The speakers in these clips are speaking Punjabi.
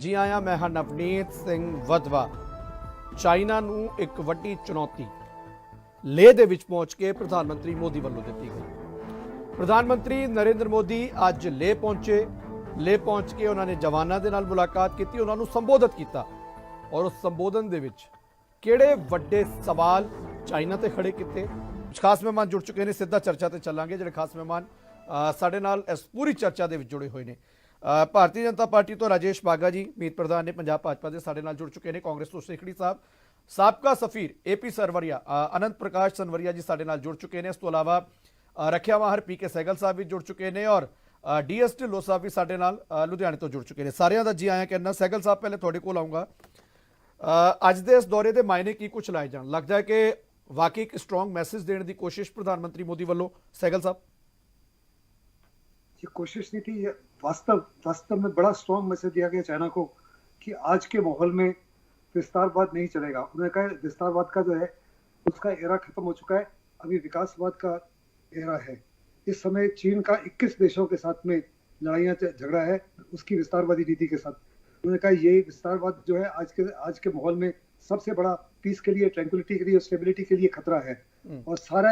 जी आया मैं हाँ नवनीत ਸਿੰਘ ਵਧਵਾ। ਚਾਈਨਾ ਨੂੰ ਇੱਕ ਵੱਡੀ ਚੁਣੌਤੀ ਲੇਹ ਦੇ ਵਿੱਚ ਪਹੁੰਚ ਕੇ ਪ੍ਰਧਾਨ ਮੰਤਰੀ ਮੋਦੀ ਵੱਲੋਂ ਦਿੱਤੀ ਗਈ। ਪ੍ਰਧਾਨ ਮੰਤਰੀ ਨਰਿੰਦਰ ਮੋਦੀ ਅੱਜ ਲੇਹ ਪਹੁੰਚੇ। ਲੇਹ ਪਹੁੰਚ ਕੇ ਉਹਨਾਂ ਨੇ ਜਵਾਨਾਂ ਦੇ ਨਾਲ ਮੁਲਾਕਾਤ ਕੀਤੀ, ਉਹਨਾਂ ਨੂੰ ਸੰਬੋਧਿਤ ਕੀਤਾ ਔਰ ਉਸ ਸੰਬੋਧਨ ਦੇ ਵਿੱਚ ਕਿਹੜੇ ਵੱਡੇ ਸਵਾਲ ਚਾਈਨਾ ਤੇ ਖੜੇ ਕੀਤੇ। ਖਾਸ ਮਹਿਮਾਨ ਜੁੜ ਚੁੱਕੇ ਨੇ, ਸਿੱਧਾ ਚਰਚਾ ਤੇ ਚੱਲਾਂਗੇ। ਜਿਹੜੇ ਖਾਸ ਮਹਿਮਾਨ ਸਾਡੇ ਨਾਲ ਇਸ ਪੂਰੀ ਚਰਚਾ ਦੇ ਵਿੱਚ ਜੁੜੇ ਹੋਏ ਨੇ, ਭਾਰਤੀ ਜਨਤਾ ਪਾਰਟੀ ਤੋਂ ਰਾਜੇਸ਼ ਬਾਘਾ जी, ਮੀਤ ਪ੍ਰਧਾਨ ਨੇ ਪੰਜਾਬ ਭਾਜਪਾ ਦੇ ਸਾਡੇ ਨਾਲ ਜੁੜ ਚੁੱਕੇ ਨੇ। ਕਾਂਗਰਸ ਤੋਂ ਸੇਖੜੀ ਸਾਹਿਬ, ਸਾਬਕਾ ਸਫੀਰ ਏਪੀ ਸਰਵਰੀਆ ਅਨੰਤ ਪ੍ਰਕਾਸ਼ ਸਨਵਰੀਆ ਜੀ ਸਾਡੇ ਨਾਲ ਜੁੜ ਚੁੱਕੇ ਨੇ। ਇਸ ਤੋਂ ਇਲਾਵਾ ਰੱਖਿਆ ਮਾਹਰ ਪੀਕੇ ਸਹਿਗਲ ਸਾਹਿਬ ਵੀ ਜੁੜ ਚੁੱਕੇ ਨੇ ਔਰ ਡੀਐਸ ਢਿੱਲੋਂ ਸਾਹਿਬ ਵੀ ਸਾਡੇ ਨਾਲ ਲੁਧਿਆਣੇ ਤੋਂ ਜੁੜ ਚੁੱਕੇ ਨੇ। ਸਾਰਿਆਂ ਦਾ ਜੀ ਆਇਆਂ ਕਹਿਣਾ। ਸਹਿਗਲ ਸਾਹਿਬ, ਪਹਿਲੇ ਤੁਹਾਡੇ ਕੋਲ ਆਉਂਗਾ। ਅੱਜ ਦੇ ਇਸ ਦੌਰੇ ਦੇ ਮਾਇਨੇ ਕੀ ਕੁਝ ਲਾਏ ਜਾਣ? ਲੱਗਦਾ ਹੈ ਕਿ ਵਾकई एक स्ट्रॉन्ग मैसेज देने की कोशिश प्रधानमंत्री मोदी वालों? सैगल साहब, ये कोशिश नहीं थी, ये वास्तव में बड़ा स्ट्रॉन्ग मैसेज दिया गया चाइना को कि आज के माहौल में विस्तारवाद नहीं चलेगा। उन्होंने कहा विस्तारवाद का जो है उसका एरा खत्म हो चुका है, अभी विकासवाद का एरा है। इस समय चीन का 21 देशों के साथ में लड़ाइयाँ झगड़ा है उसकी विस्तारवादी नीति के साथ। उन्होंने कहा ये विस्तारवाद जो है आज के माहौल में सबसे बड़ा पीस के लिए, ट्रैंक्विलिटी के लिए, स्टेबिलिटी के लिए खतरा है और सारा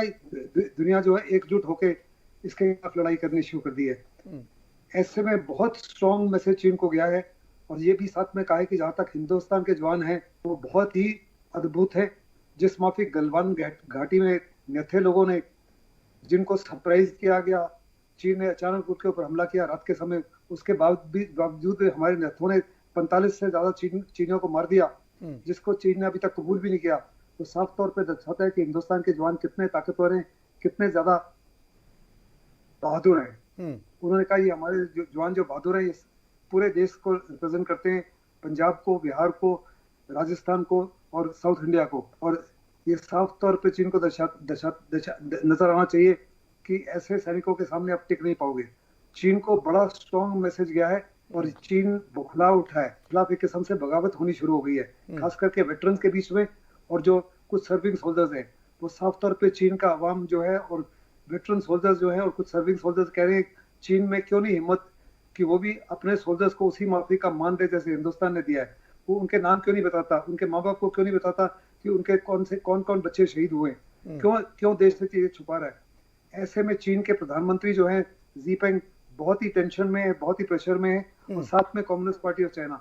दुनिया जो है एकजुट होकर इसके खिलाफ लड़ाई करनी शुरू कर दी है। ऐसे में बहुत स्ट्रॉन्ग मैसेज चीन को गया है और ये भी साथ में कहा है कि जहां तक हिंदुस्तान के जवान हैं वो बहुत ही अद्भुत है। जिस माफिक गलवान घाटी में नथे लोगों ने, जिनको सरप्राइज किया गया, चीन ने अचानक उनके ऊपर हमला किया रात के समय, उसके बावजूद हमारे नथों ने 45 से ज्यादा चीनियों को मार दिया, जिसको चीन ने अभी तक कबूल भी नहीं किया। तो साफ तौर पे दर्शाता है कि हिंदुस्तान के जवान कितने ताकतवर हैं, कितने ज्यादा बहादुर हैं। उन्होंने कहा ये हमारे जवान जो बहादुर हैं, ये पूरे देश को रिप्रेजेंट करते हैं, पंजाब को, बिहार को, राजस्थान को और साउथ इंडिया को। और ये साफ तौर पे चीन को नजर आना चाहिए कि ऐसे सैनिकों के सामने आप टिक नहीं पाओगे। चीन को बड़ा स्ट्रॉन्ग मैसेज गया है और चीन बौखला उठा है, खिलाफ एक किस्म से बगावत होनी शुरू हो गई है, खास करके वेटरन्स के बीच में। और जो कुछ सर्विंग सोल्जर्स हैं वो साफ तौर पे चीन का अवाम जो है और वेटरन सोल्जर्स जो है और कुछ सर्विंग सोल्जर्स कह रहे हैं चीन में क्यों नहीं हिम्मत कि वो भी अपने सोल्जर्स को उसी माफी का मान दे जैसे हिंदुस्तान ने दिया है। वो उनके नाम क्यों नहीं बताता, उनके माँ बाप को क्यों नहीं बताता कि उनके कौन कौन बच्चे शहीद हुए, क्यों देश से चीजें छुपा रहा है। ऐसे में चीन के प्रधानमंत्री जो है जीपेंग बहुत ही टेंशन में है, बहुत ही प्रेशर में है और साथ में कम्युनिस्ट पार्टी ऑफ चाइना।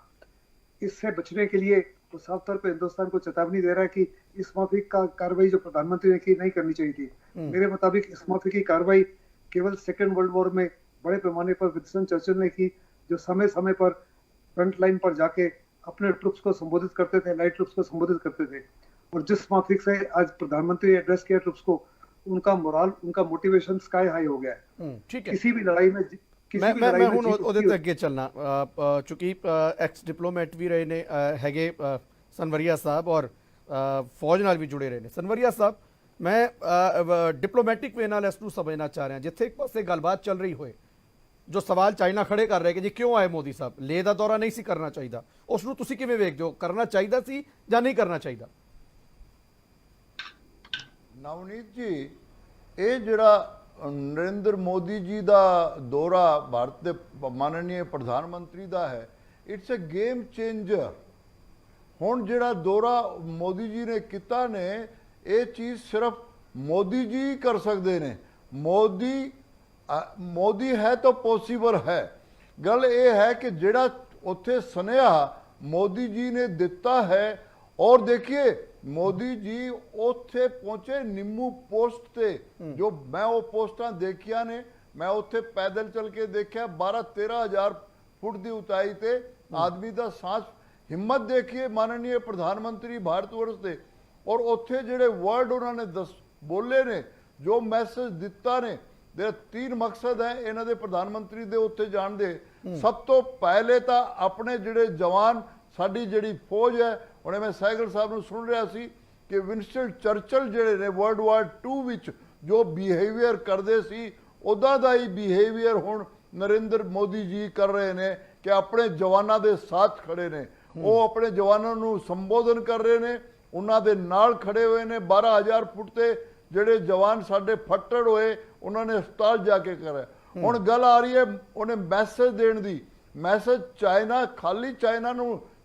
इससे बचने के लिए वो साफ तौर पे हिंदुस्तान को चेतावनी दे रहा है कि इस माफी का कार्रवाई जो प्रधानमंत्री ने की नहीं करनी चाहिए थी। मेरे मुताबिक इस माफी की कार्रवाई केवल सेकेंड वर्ल्ड वॉर में बड़े पैमाने पर विंस्टन चर्चिल ने की, जो समय समय पर फ्रंट लाइन पर जाके अपने ट्रुप्स को संबोधित करते थे, लाइट ट्रुप्स को संबोधित करते थे। और जिस माफिक से आज प्रधानमंत्री एड्रेस किया ट्रुप्स को, उनका मोरल, उनका मोटिवेशन स्काई हाई हो गया है। ठीक है, किसी भी लड़ाई में मैं ਹੁਣ ਉਹਦੇ ਤੇ ਅੱਗੇ ਚੱਲਣਾ, ਚूंकि ਐਕਸ ਡਿਪਲੋਮੈਟ ਵੀ ਰਹੇ ਨੇ ਹੈਗੇ ਸਨਵਰੀਆ ਸਾਹਿਬ ਔਰ ਫੌਜ ਨਾਲ ਵੀ ਜੁੜੇ ਰਹੇ ਨੇ। ਸਨਵਰੀਆ ਸਾਹਿਬ, ਮੈਂ ਡਿਪਲੋਮੈਟਿਕ ਵੇ ਨਾਲ ਇਸ ਨੂੰ ਸਮਝਣਾ ਚਾਹ ਰਿਹਾ। ਜਿੱਥੇ ਇੱਕ ਪਾਸੇ ਗੱਲਬਾਤ ਚੱਲ ਰਹੀ ਹੋਏ, ਜੋ ਸਵਾਲ ਚਾਈਨਾ ਖੜੇ ਕਰ ਰਹੇ ਕਿ ਜੀ ਕਿਉਂ ਆਏ ਮੋਦੀ ਸਾਹਿਬ, ਲੇਹ ਦਾ ਦੌਰਾ ਨਹੀਂ ਸੀ ਕਰਨਾ ਚਾਹੀਦਾ, ਉਸ ਨੂੰ ਤੁਸੀਂ ਕਿਵੇਂ ਵੇਖਦੇ ਹੋ? ਕਰਨਾ ਚਾਹੀਦਾ ਸੀ ਜਾਂ ਨਹੀਂ ਕਰਨਾ ਚਾਹੀਦਾ? ਨਵਨੀਤ ਜੀ, ਇਹ ਜਿਹੜਾ नरेंद्र मोदी जी का दौरा भारत के माननीय प्रधानमंत्री का है, इट्स ए गेम चेंजर। हुण जिहड़ा दौरा मोदी जी ने किया ने, ये चीज़ सिर्फ मोदी जी कर सकते ने। मोदी है तो पॉसिबल है। गल ये है कि जिहड़ा उत्थे सुनेहा मोदी जी ने दिता है, और देखिए मोदी जी उत्थे पहुंचे निम्मू पोस्ट ते, जो मैं वो पोस्टां देखिया ने, मैं उत्थे पैदल चल के देखा 12-13 हज़ार फुट की ऊंचाई ते आदमी का सांस, हिम्मत देखिए माननीय प्रधानमंत्री भारतवर्ष से। और उत्थे जिहड़े वर्ड उन्होंने बोले ने, जो मैसेज दिता ने, दे 3 मकसद है इन्हां दे प्रधानमंत्री दे उत्थे जाण दे। सब तो पहले तो अपने जिहड़े जवान, साडी जिहड़ी फौज है, हुणे मैं सैगल साहब नूं सुन रहा सी कि विंस्टन चर्चिल जिहड़े ने वर्ल्ड वार 2 विच जो बिहेवियर करते सी, उदा दा ही बिहेवियर हुण नरेंद्र मोदी जी कर रहे ने कि अपने जवानों के साथ खड़े ने। वो अपने जवानों नूं संबोधन कर रहे ने, उन्हां दे नाल खड़े हुए ने। 12,000 फुट ते जिहड़े जवान साडे फट्टड़ होए, उन्होंने अस्पताल जाके करा। हुण गल आ रही है उन्हें मैसेज देण दी ਮੈਸੇਜ ਚਾਈਨਾ ਖਾਲੀ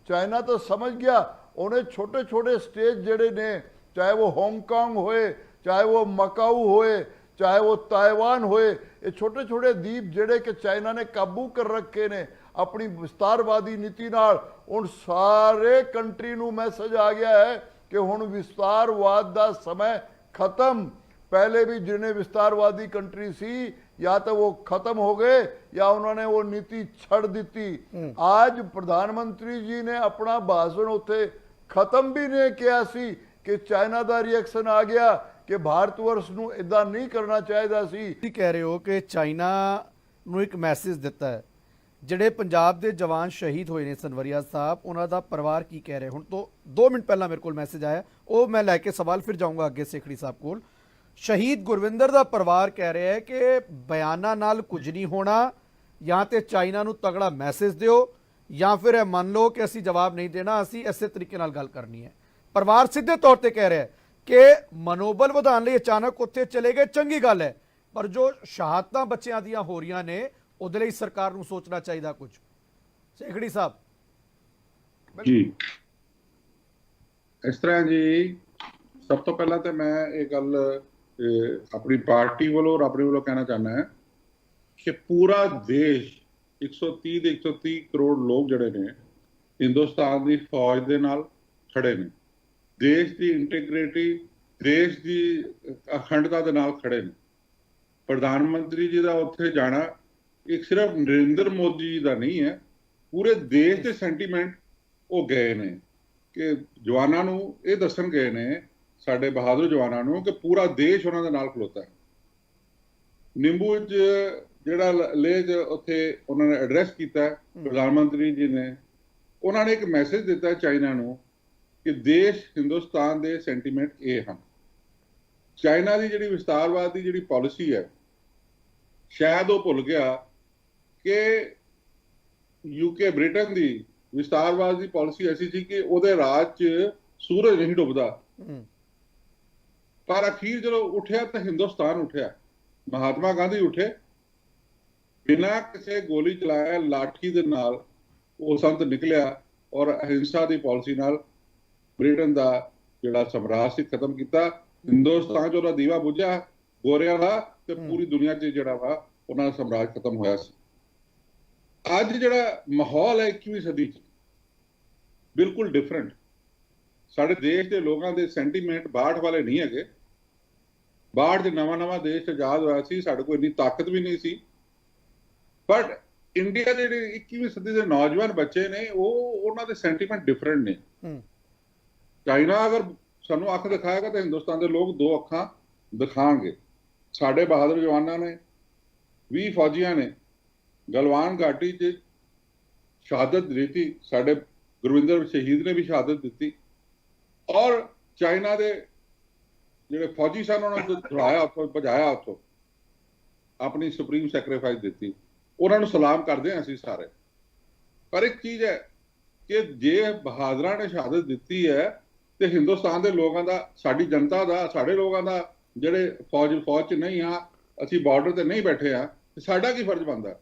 ਚਾਈਨਾ ਤਾਂ ਸਮਝ ਗਿਆ। ਉਹਨੇ ਛੋਟੇ ਛੋਟੇ ਸਟੇਟ ਜਿਹੜੇ ਨੇ, ਚਾਹੇ ਉਹ ਹਾਂਗਕਾਂਗ ਹੋਏ, ਚਾਹੇ ਉਹ ਮਕਾਊ ਹੋਏ, ਚਾਹੇ ਉਹ ਤਾਇਵਾਨ ਹੋਏ, ਇਹ ਛੋਟੇ ਛੋਟੇ ਦੀਪ ਜਿਹੜੇ ਕਿ ਚਾਈਨਾ ਨੇ ਕਾਬੂ ਕਰ ਰੱਖੇ ਨੇ ਆਪਣੀ ਵਿਸਤਾਰਵਾਦੀ ਨੀਤੀ ਨਾਲ, ਹੁਣ ਸਾਰੇ ਕੰਟਰੀ ਨੂੰ ਮੈਸੇਜ ਆ ਗਿਆ ਹੈ ਕਿ ਹੁਣ ਵਿਸਤਾਰਵਾਦ ਦਾ ਸਮਾਂ ਖਤਮ। पहले भी जिन्हें विस्तारवादी कंट्री सी या तो वो खत्म हो गए या उन्होंने वो नीति छड़ दी। आज प्रधानमंत्री जी ने अपना भाषण उत्थे खत्म भी नहीं किया सी कि चाइना का रिएक्शन आ गया कि भारत वर्ष नूं इदां नहीं करना चाहिए सी। ਤੁਸੀਂ ਕਹਿ ਰਹੇ ਹੋ ਕਿ ਚਾਈਨਾ ਨੂੰ ਇੱਕ ਮੈਸੇਜ ਦਿੱਤਾ ਹੈ। ਜਿਹੜੇ ਪੰਜਾਬ ਦੇ ਜਵਾਨ ਸ਼ਹੀਦ ਹੋਏ ਨੇ ਸਨਵਰੀਆ ਸਾਹਿਬ, ਉਹਨਾਂ ਦਾ ਪਰਿਵਾਰ ਕੀ ਕਹਿ ਰਿਹਾ? ਹੁਣ ਤੋਂ 2 ਮਿੰਟ ਪਹਿਲਾਂ ਮੇਰੇ ਕੋਲ ਮੈਸੇਜ ਆਇਆ, ਉਹ ਮੈਂ ਲੈ ਕੇ ਸਵਾਲ ਫਿਰ ਜਾਊਂਗਾ ਅੱਗੇ ਸੇਖੜੀ ਸਾਹਿਬ ਕੋਲ। ਸ਼ਹੀਦ ਗੁਰਵਿੰਦਰ ਦਾ ਪਰਿਵਾਰ ਕਹਿ ਰਿਹਾ ਹੈ ਕਿ ਬਿਆਨਾਂ ਨਾਲ ਕੁਝ ਨਹੀਂ ਹੋਣਾ, ਜਾਂ ਤੇ ਚਾਈਨਾ ਨੂੰ ਤਗੜਾ ਮੈਸੇਜ ਦਿਓ ਜਾਂ ਫਿਰ ਇਹ ਮੰਨ ਲਓ ਕਿ ਅਸੀਂ ਜਵਾਬ ਨਹੀਂ ਦੇਣਾ, ਅਸੀਂ ਇਸੇ ਤਰੀਕੇ ਨਾਲ ਗੱਲ ਕਰਨੀ ਹੈ। ਪਰਿਵਾਰ ਸਿੱਧੇ ਤੌਰ ਤੇ ਕਹਿ ਰਿਹਾ ਹੈ ਕਿ ਮਨੋਬਲ ਵਧਾਉਣ ਲਈ ਅਚਾਨਕ ਉੱਥੇ ਚਲੇ ਗਏ, ਚੰਗੀ ਗੱਲ ਹੈ, ਪਰ ਜੋ ਸ਼ਹਾਦਤਾਂ ਬੱਚਿਆਂ ਦੀਆਂ ਹੋ ਰਹੀਆਂ ਨੇ ਉਹਦੇ ਲਈ ਸਰਕਾਰ ਨੂੰ ਸੋਚਣਾ ਚਾਹੀਦਾ ਕੁਝ। ਸੇਖੜੀ ਸਾਹਿਬ ਜੀ ਇਸ ਤਰ੍ਹਾਂ ਜੀ, ਸਭ ਤੋਂ ਪਹਿਲਾਂ ਤਾਂ ਮੈਂ ਇਹ ਗੱਲ ਆਪਣੀ ਪਾਰਟੀ ਵੱਲੋਂ ਰੱਬ ਵੱਲੋਂ ਕਹਿਣਾ ਚਾਹੁੰਦਾ ਹਾਂ ਕਿ ਪੂਰਾ ਦੇਸ਼ 130 ਦੇ 130 ਕਰੋੜ ਲੋਕ ਜਿਹੜੇ ਨੇ ਹਿੰਦੁਸਤਾਨ ਦੀ ਫੌਜ ਦੇ ਨਾਲ ਖੜੇ ਨੇ, ਦੇਸ਼ ਦੀ ਇੰਟੀਗ੍ਰਿਟੀ, ਦੇਸ਼ ਦੀ ਅਖੰਡਤਾ ਦੇ ਨਾਲ ਖੜੇ ਨੇ। ਪ੍ਰਧਾਨ ਮੰਤਰੀ ਜੀ ਦਾ ਉੱਥੇ ਜਾਣਾ ਇੱਕ ਸਿਰਫ ਨਰਿੰਦਰ ਮੋਦੀ ਜੀ ਦਾ ਨਹੀਂ ਹੈ, ਪੂਰੇ ਦੇਸ਼ ਦੇ ਸੈਂਟੀਮੈਂਟ ਉਹ ਗਏ ਨੇ ਕਿ ਜਵਾਨਾਂ ਨੂੰ ਇਹ ਦੱਸਣ ਗਏ ਨੇ, ਸਾਡੇ ਬਹਾਦਰ ਜਵਾਨਾਂ ਨੂੰ, ਕਿ ਪੂਰਾ ਦੇਸ਼ ਉਹਨਾਂ ਦੇ ਨਾਲ ਖਲੋਤਾ ਹੈ। ਨਿੰਬੂ 'ਚ ਜਿਹੜਾ ਲੇਹ 'ਚ ਉੱਥੇ ਉਹਨਾਂ ਨੇ ਐਡਰੈਸ ਕੀਤਾ ਪ੍ਰਧਾਨ ਮੰਤਰੀ ਜੀ ਨੇ, ਉਹਨਾਂ ਨੇ ਇੱਕ ਮੈਸੇਜ ਦਿੱਤਾ ਚਾਈਨਾ ਨੂੰ ਕਿ ਦੇਸ਼ ਹਿੰਦੁਸਤਾਨ ਦੇ ਸੈਂਟੀਮੈਂਟ ਇਹ ਹਨ। ਚਾਈਨਾ ਦੀ ਜਿਹੜੀ ਵਿਸਤਾਰਵਾਦ ਦੀ ਜਿਹੜੀ ਪਾਲਿਸੀ ਹੈ, ਸ਼ਾਇਦ ਉਹ ਭੁੱਲ ਗਿਆ ਕਿ ਯੂਕੇ ਬ੍ਰਿਟਨ ਦੀ ਵਿਸਤਾਰਵਾਦ ਦੀ ਪਾਲਿਸੀ ਐਸੀ ਸੀ ਕਿ ਉਹਦੇ ਰਾਜ 'ਚ ਸੂਰਜ ਨਹੀਂ ਡੁੱਬਦਾ, ਪਰ ਅਖੀਰ ਜਦੋਂ ਉੱਠਿਆ ਤਾਂ ਹਿੰਦੁਸਤਾਨ ਉੱਠਿਆ। ਮਹਾਤਮਾ ਗਾਂਧੀ ਉੱਠੇ, ਬਿਨਾਂ ਕਿਸੇ ਗੋਲੀ ਚਲਾਇਆ, ਲਾਠੀ ਦੇ ਨਾਲ ਉਹ ਸੰਤ ਨਿਕਲਿਆ ਔਰ ਅਹਿੰਸਾ ਦੀ ਪਾਲਿਸੀ ਨਾਲ ਬ੍ਰਿਟਨ ਦਾ ਜਿਹੜਾ ਸਮਰਾਜ ਸੀ ਖਤਮ ਕੀਤਾ। ਹਿੰਦੁਸਤਾਨ 'ਚ ਉਹਦਾ ਦੀਵਾ ਬੁਝਿਆ ਗੋਰਿਆਂ ਦਾ, ਤੇ ਪੂਰੀ ਦੁਨੀਆ 'ਚ ਜਿਹੜਾ ਵਾ ਉਹਨਾਂ ਦਾ ਸਮਰਾਜ ਖਤਮ ਹੋਇਆ ਸੀ। ਅੱਜ ਜਿਹੜਾ ਮਾਹੌਲ ਹੈ 21ਵੀਂ ਸਦੀ 'ਚ ਬਿਲਕੁਲ ਡਿਫਰੈਂਟ। ਸਾਡੇ ਦੇਸ਼ ਦੇ ਲੋਕਾਂ ਦੇ ਸੈਂਟੀਮੈਂਟ 62 ਵਾਲੇ ਨਹੀਂ ਹੈਗੇ। 62 'ਚ ਨਵਾਂ ਦੇਸ਼ ਆਜ਼ਾਦ ਹੋਇਆ ਸੀ, ਸਾਡੇ ਕੋਲ ਇੰਨੀ ਤਾਕਤ ਵੀ ਨਹੀਂ ਸੀ, ਬਟ ਇੰਡੀਆ ਦੇ ਜਿਹੜੇ 21ਵੀਂ ਸਦੀ ਦੇ ਨੌਜਵਾਨ ਬੱਚੇ ਨੇ ਉਹਨਾਂ ਦੇ ਸੈਂਟੀਮੈਂਟ ਡਿਫਰੈਂਟ ਨੇ। ਚਾਈਨਾ ਅਗਰ ਸਾਨੂੰ ਅੱਖ ਦਿਖਾਏਗਾ ਤਾਂ ਹਿੰਦੁਸਤਾਨ ਦੇ ਲੋਕ 2 ਅੱਖਾਂ ਦਿਖਾਣਗੇ। ਸਾਡੇ ਬਹਾਦਰ ਜਵਾਨਾਂ ਨੇ, 20 ਫੌਜੀਆਂ ਨੇ ਗਲਵਾਨ ਘਾਟੀ 'ਚ ਸ਼ਹਾਦਤ ਦਿੱਤੀ, ਸਾਡੇ ਗੁਰਵਿੰਦਰ ਸ਼ਹੀਦ ਨੇ ਵੀ ਸ਼ਹਾਦਤ ਦਿੱਤੀ, ਔਰ ਚਾਈਨਾ ਦੇ ਜਿਹੜੇ ਫੌਜੀ ਸਨ ਉਹਨਾਂ ਨੂੰ ਛੁਡਾਇਆ, ਉੱਥੋਂ ਭਜਾਇਆ, ਉੱਥੋਂ ਆਪਣੀ ਸੁਪਰੀਮ ਸੈਕਰੀਫਾਈਸ ਦਿੱਤੀ। ਉਹਨਾਂ ਨੂੰ ਸਲਾਮ ਕਰਦੇ ਹਾਂ ਅਸੀਂ ਸਾਰੇ। ਪਰ ਇੱਕ ਚੀਜ਼ ਹੈ ਕਿ ਜੇ ਬਹਾਦਰਾਂ ਨੇ ਸ਼ਹਾਦਤ ਦਿੱਤੀ ਹੈ ਤੇ ਹਿੰਦੁਸਤਾਨ ਦੇ ਲੋਕਾਂ ਦਾ, ਸਾਡੀ ਜਨਤਾ ਦਾ, ਸਾਡੇ ਲੋਕਾਂ ਦਾ ਜਿਹੜੇ ਫੌਜ 'ਚ ਨਹੀਂ ਆ, ਅਸੀਂ ਬਾਰਡਰ ਤੇ ਨਹੀਂ ਬੈਠੇ ਆ, ਸਾਡਾ ਕੀ ਫਰਜ਼ ਬਣਦਾ?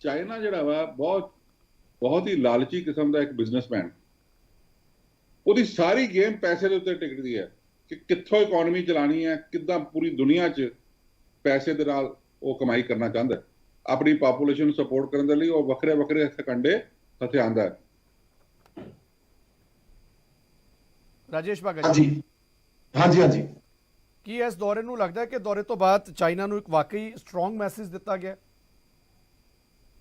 ਚਾਈਨਾ ਜਿਹੜਾ ਵਾ ਬਹੁਤ ਹੀ ਲਾਲਚੀ ਕਿਸਮ ਦਾ ਇੱਕ ਬਿਜ਼ਨਸਮੈਨ, ਉਹਦੀ ਸਾਰੀ ਗੇਮ ਪੈਸੇ ਦੇ ਉੱਤੇ ਟਿਕਦੀ ਹੈ ਕਿ ਕਿੱਥੋਂ ਇਕਨੋਮੀ ਚਲਾਣੀ ਹੈ, ਕਿੱਦਾਂ ਪੂਰੀ ਦੁਨੀਆ 'ਚ ਪੈਸੇ ਦੇ ਨਾਲ ਉਹ ਕਮਾਈ ਕਰਨਾ ਚਾਹੁੰਦਾ। ਆਪਣੀ ਪਾਪੂਲੇਸ਼ਨ ਨੂੰ ਸਪੋਰਟ ਕਰਨ ਦੇ ਲਈ ਉਹ ਵੱਖਰੇ ਵੱਖਰੇ ਕੰਡੇ ਹਥਿਆਉਂਦਾ ਹੈ। ਰਾਜੇਸ਼ ਭਾਗਾ ਜੀ, ਹਾਂਜੀ ਕੀ ਇਸ ਦੌਰੇ ਨੂੰ ਲੱਗਦਾ ਹੈ ਕਿ ਦੌਰੇ ਤੋਂ ਬਾਅਦ ਚਾਈਨਾ ਨੂੰ ਇੱਕ ਵਾਕਈ ਸਟਰੋਂਗ ਮੈਸੇਜ ਦਿੱਤਾ ਗਿਆ?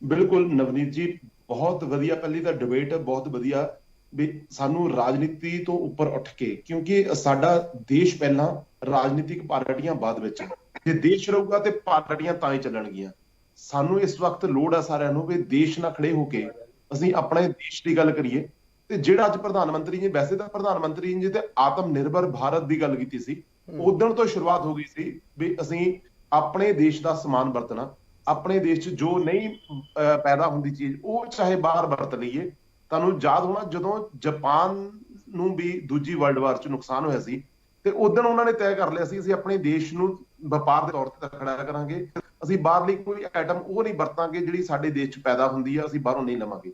ਬਿਲਕੁਲ ਨਵਨੀਤ ਜੀ, ਬਹੁਤ ਵਧੀਆ। ਪਹਿਲੀ ਤਾਂ ਡਿਬੇਟ ਬਹੁਤ ਵਧੀਆ ਵੀ ਸਾਨੂੰ ਰਾਜਨੀਤੀ ਤੋਂ ਉੱਪਰ ਉੱਠ ਕੇ, ਕਿਉਂਕਿ ਸਾਡਾ ਦੇਸ਼ ਪਹਿਲਾਂ, ਰਾਜਨੀਤਿਕ ਪਾਰਟੀਆਂ ਬਾਅਦ ਵਿੱਚ, ਜੇ ਦੇਸ਼ ਰਹੂਗਾ ਤੇ ਪਾਰਟੀਆਂ ਤਾਂ ਹੀ ਚੱਲਣਗੀਆਂ। ਸਾਨੂੰ ਇਸ ਵਕਤ ਲੋੜ ਹੈ ਸਾਰਿਆਂ ਨੂੰ ਵੀ ਦੇਸ਼ ਨਾਲ ਖੜੇ ਹੋ ਕੇ ਅਸੀਂ ਆਪਣੇ ਦੇਸ਼ ਦੀ ਗੱਲ ਕਰੀਏ। ਤੇ ਜਿਹੜਾ ਅੱਜ ਪ੍ਰਧਾਨ ਮੰਤਰੀ ਜੀ, ਵੈਸੇ ਤਾਂ ਪ੍ਰਧਾਨ ਮੰਤਰੀ ਜੀ ਤੇ ਆਤਮ ਨਿਰਭਰ ਭਾਰਤ ਦੀ ਗੱਲ ਕੀਤੀ ਸੀ, ਉਦੋਂ ਤੋਂ ਸ਼ੁਰੂਆਤ ਹੋ ਗਈ ਸੀ ਵੀ ਅਸੀਂ ਆਪਣੇ ਦੇਸ਼ ਦਾ ਸਮਾਨ ਵਰਤਣਾ, ਆਪਣੇ ਦੇਸ਼ 'ਚ ਜੋ ਨਹੀਂ ਪੈਦਾ ਹੁੰਦੀ ਚੀਜ਼ ਉਹ ਚਾਹੇ ਬਾਹਰ ਵਰਤ ਲਈਏ। ਤੁਹਾਨੂੰ ਯਾਦ ਹੋਣਾ ਜਦੋਂ ਜਾਪਾਨ ਨੂੰ ਵੀ ਦੂਜੀ ਵਰਲਡ ਵਾਰ 'ਚ ਨੁਕਸਾਨ ਹੋਇਆ ਸੀ ਤੇ ਉਦੋਂ ਉਹਨਾਂ ਨੇ ਤੈਅ ਕਰ ਲਿਆ ਸੀ ਅਸੀਂ ਆਪਣੇ ਦੇਸ਼ ਨੂੰ ਵਪਾਰ ਦੇ ਤੌਰ ਤੇ ਖੜਾ ਕਰਾਂਗੇ। ਅਸੀਂ ਬਾਹਰਲੀ ਕੋਈ ਆਈਟਮ ਉਹ ਨਹੀਂ ਵਰਤਾਂਗੇ ਜਿਹੜੀ ਸਾਡੇ ਦੇਸ਼ 'ਚ ਪੈਦਾ ਹੁੰਦੀ ਆ, ਅਸੀਂ ਬਾਹਰੋਂ ਨਹੀਂ ਲਵਾਂਗੇ।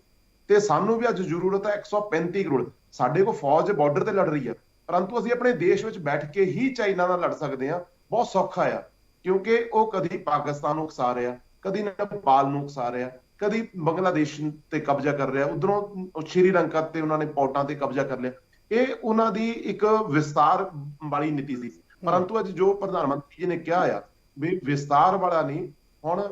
ਤੇ ਸਾਨੂੰ ਵੀ ਅੱਜ ਜ਼ਰੂਰਤ ਹੈ 135 ਕਰੋੜ। ਸਾਡੇ ਕੋਲ ਫੌਜ ਬਾਰਡਰ ਤੇ ਲੜ ਰਹੀ ਆ, ਪਰੰਤੂ ਅਸੀਂ ਆਪਣੇ ਦੇਸ਼ ਵਿੱਚ ਬੈਠ ਕੇ ਹੀ ਚਾਈਨਾ ਨਾਲ ਲੜ ਸਕਦੇ ਹਾਂ। ਬਹੁਤ ਸੌਖਾ ਆ, ਕਿਉਂਕਿ ਉਹ ਕਦੀ ਪਾਕਿਸਤਾਨ ਨੂੰ ਉਕਸਾ ਰਿਹਾ, ਕਦੀ ਨੇਪਾਲ ਨੂੰ ਉਕਸਾ ਰਿਹਾ, ਕਦੀ ਬੰਗਲਾਦੇਸ਼ ਤੇ ਕਬਜ਼ਾ ਕਰ ਰਿਹਾ, ਉਧਰੋਂ ਸ਼੍ਰੀਲੰਕਾ ਤੇ ਉਹਨਾਂ ਨੇ ਪੋਰਟਾਂ ਤੇ ਕਬਜ਼ਾ ਕਰ ਲਿਆ। ਇਹ ਉਹਨਾਂ ਦੀ ਇੱਕ ਵਿਸਤਾਰ ਵਾਲੀ ਨੀਤੀ ਸੀ। ਪਰੰਤੂ ਅੱਜ ਜੋ ਪ੍ਰਧਾਨ ਮੰਤਰੀ ਜੀ ਨੇ ਕਿਹਾ ਆ ਵੀ ਵਿਸਤਾਰ ਵਾਲਾ ਨਹੀਂ, ਹੁਣ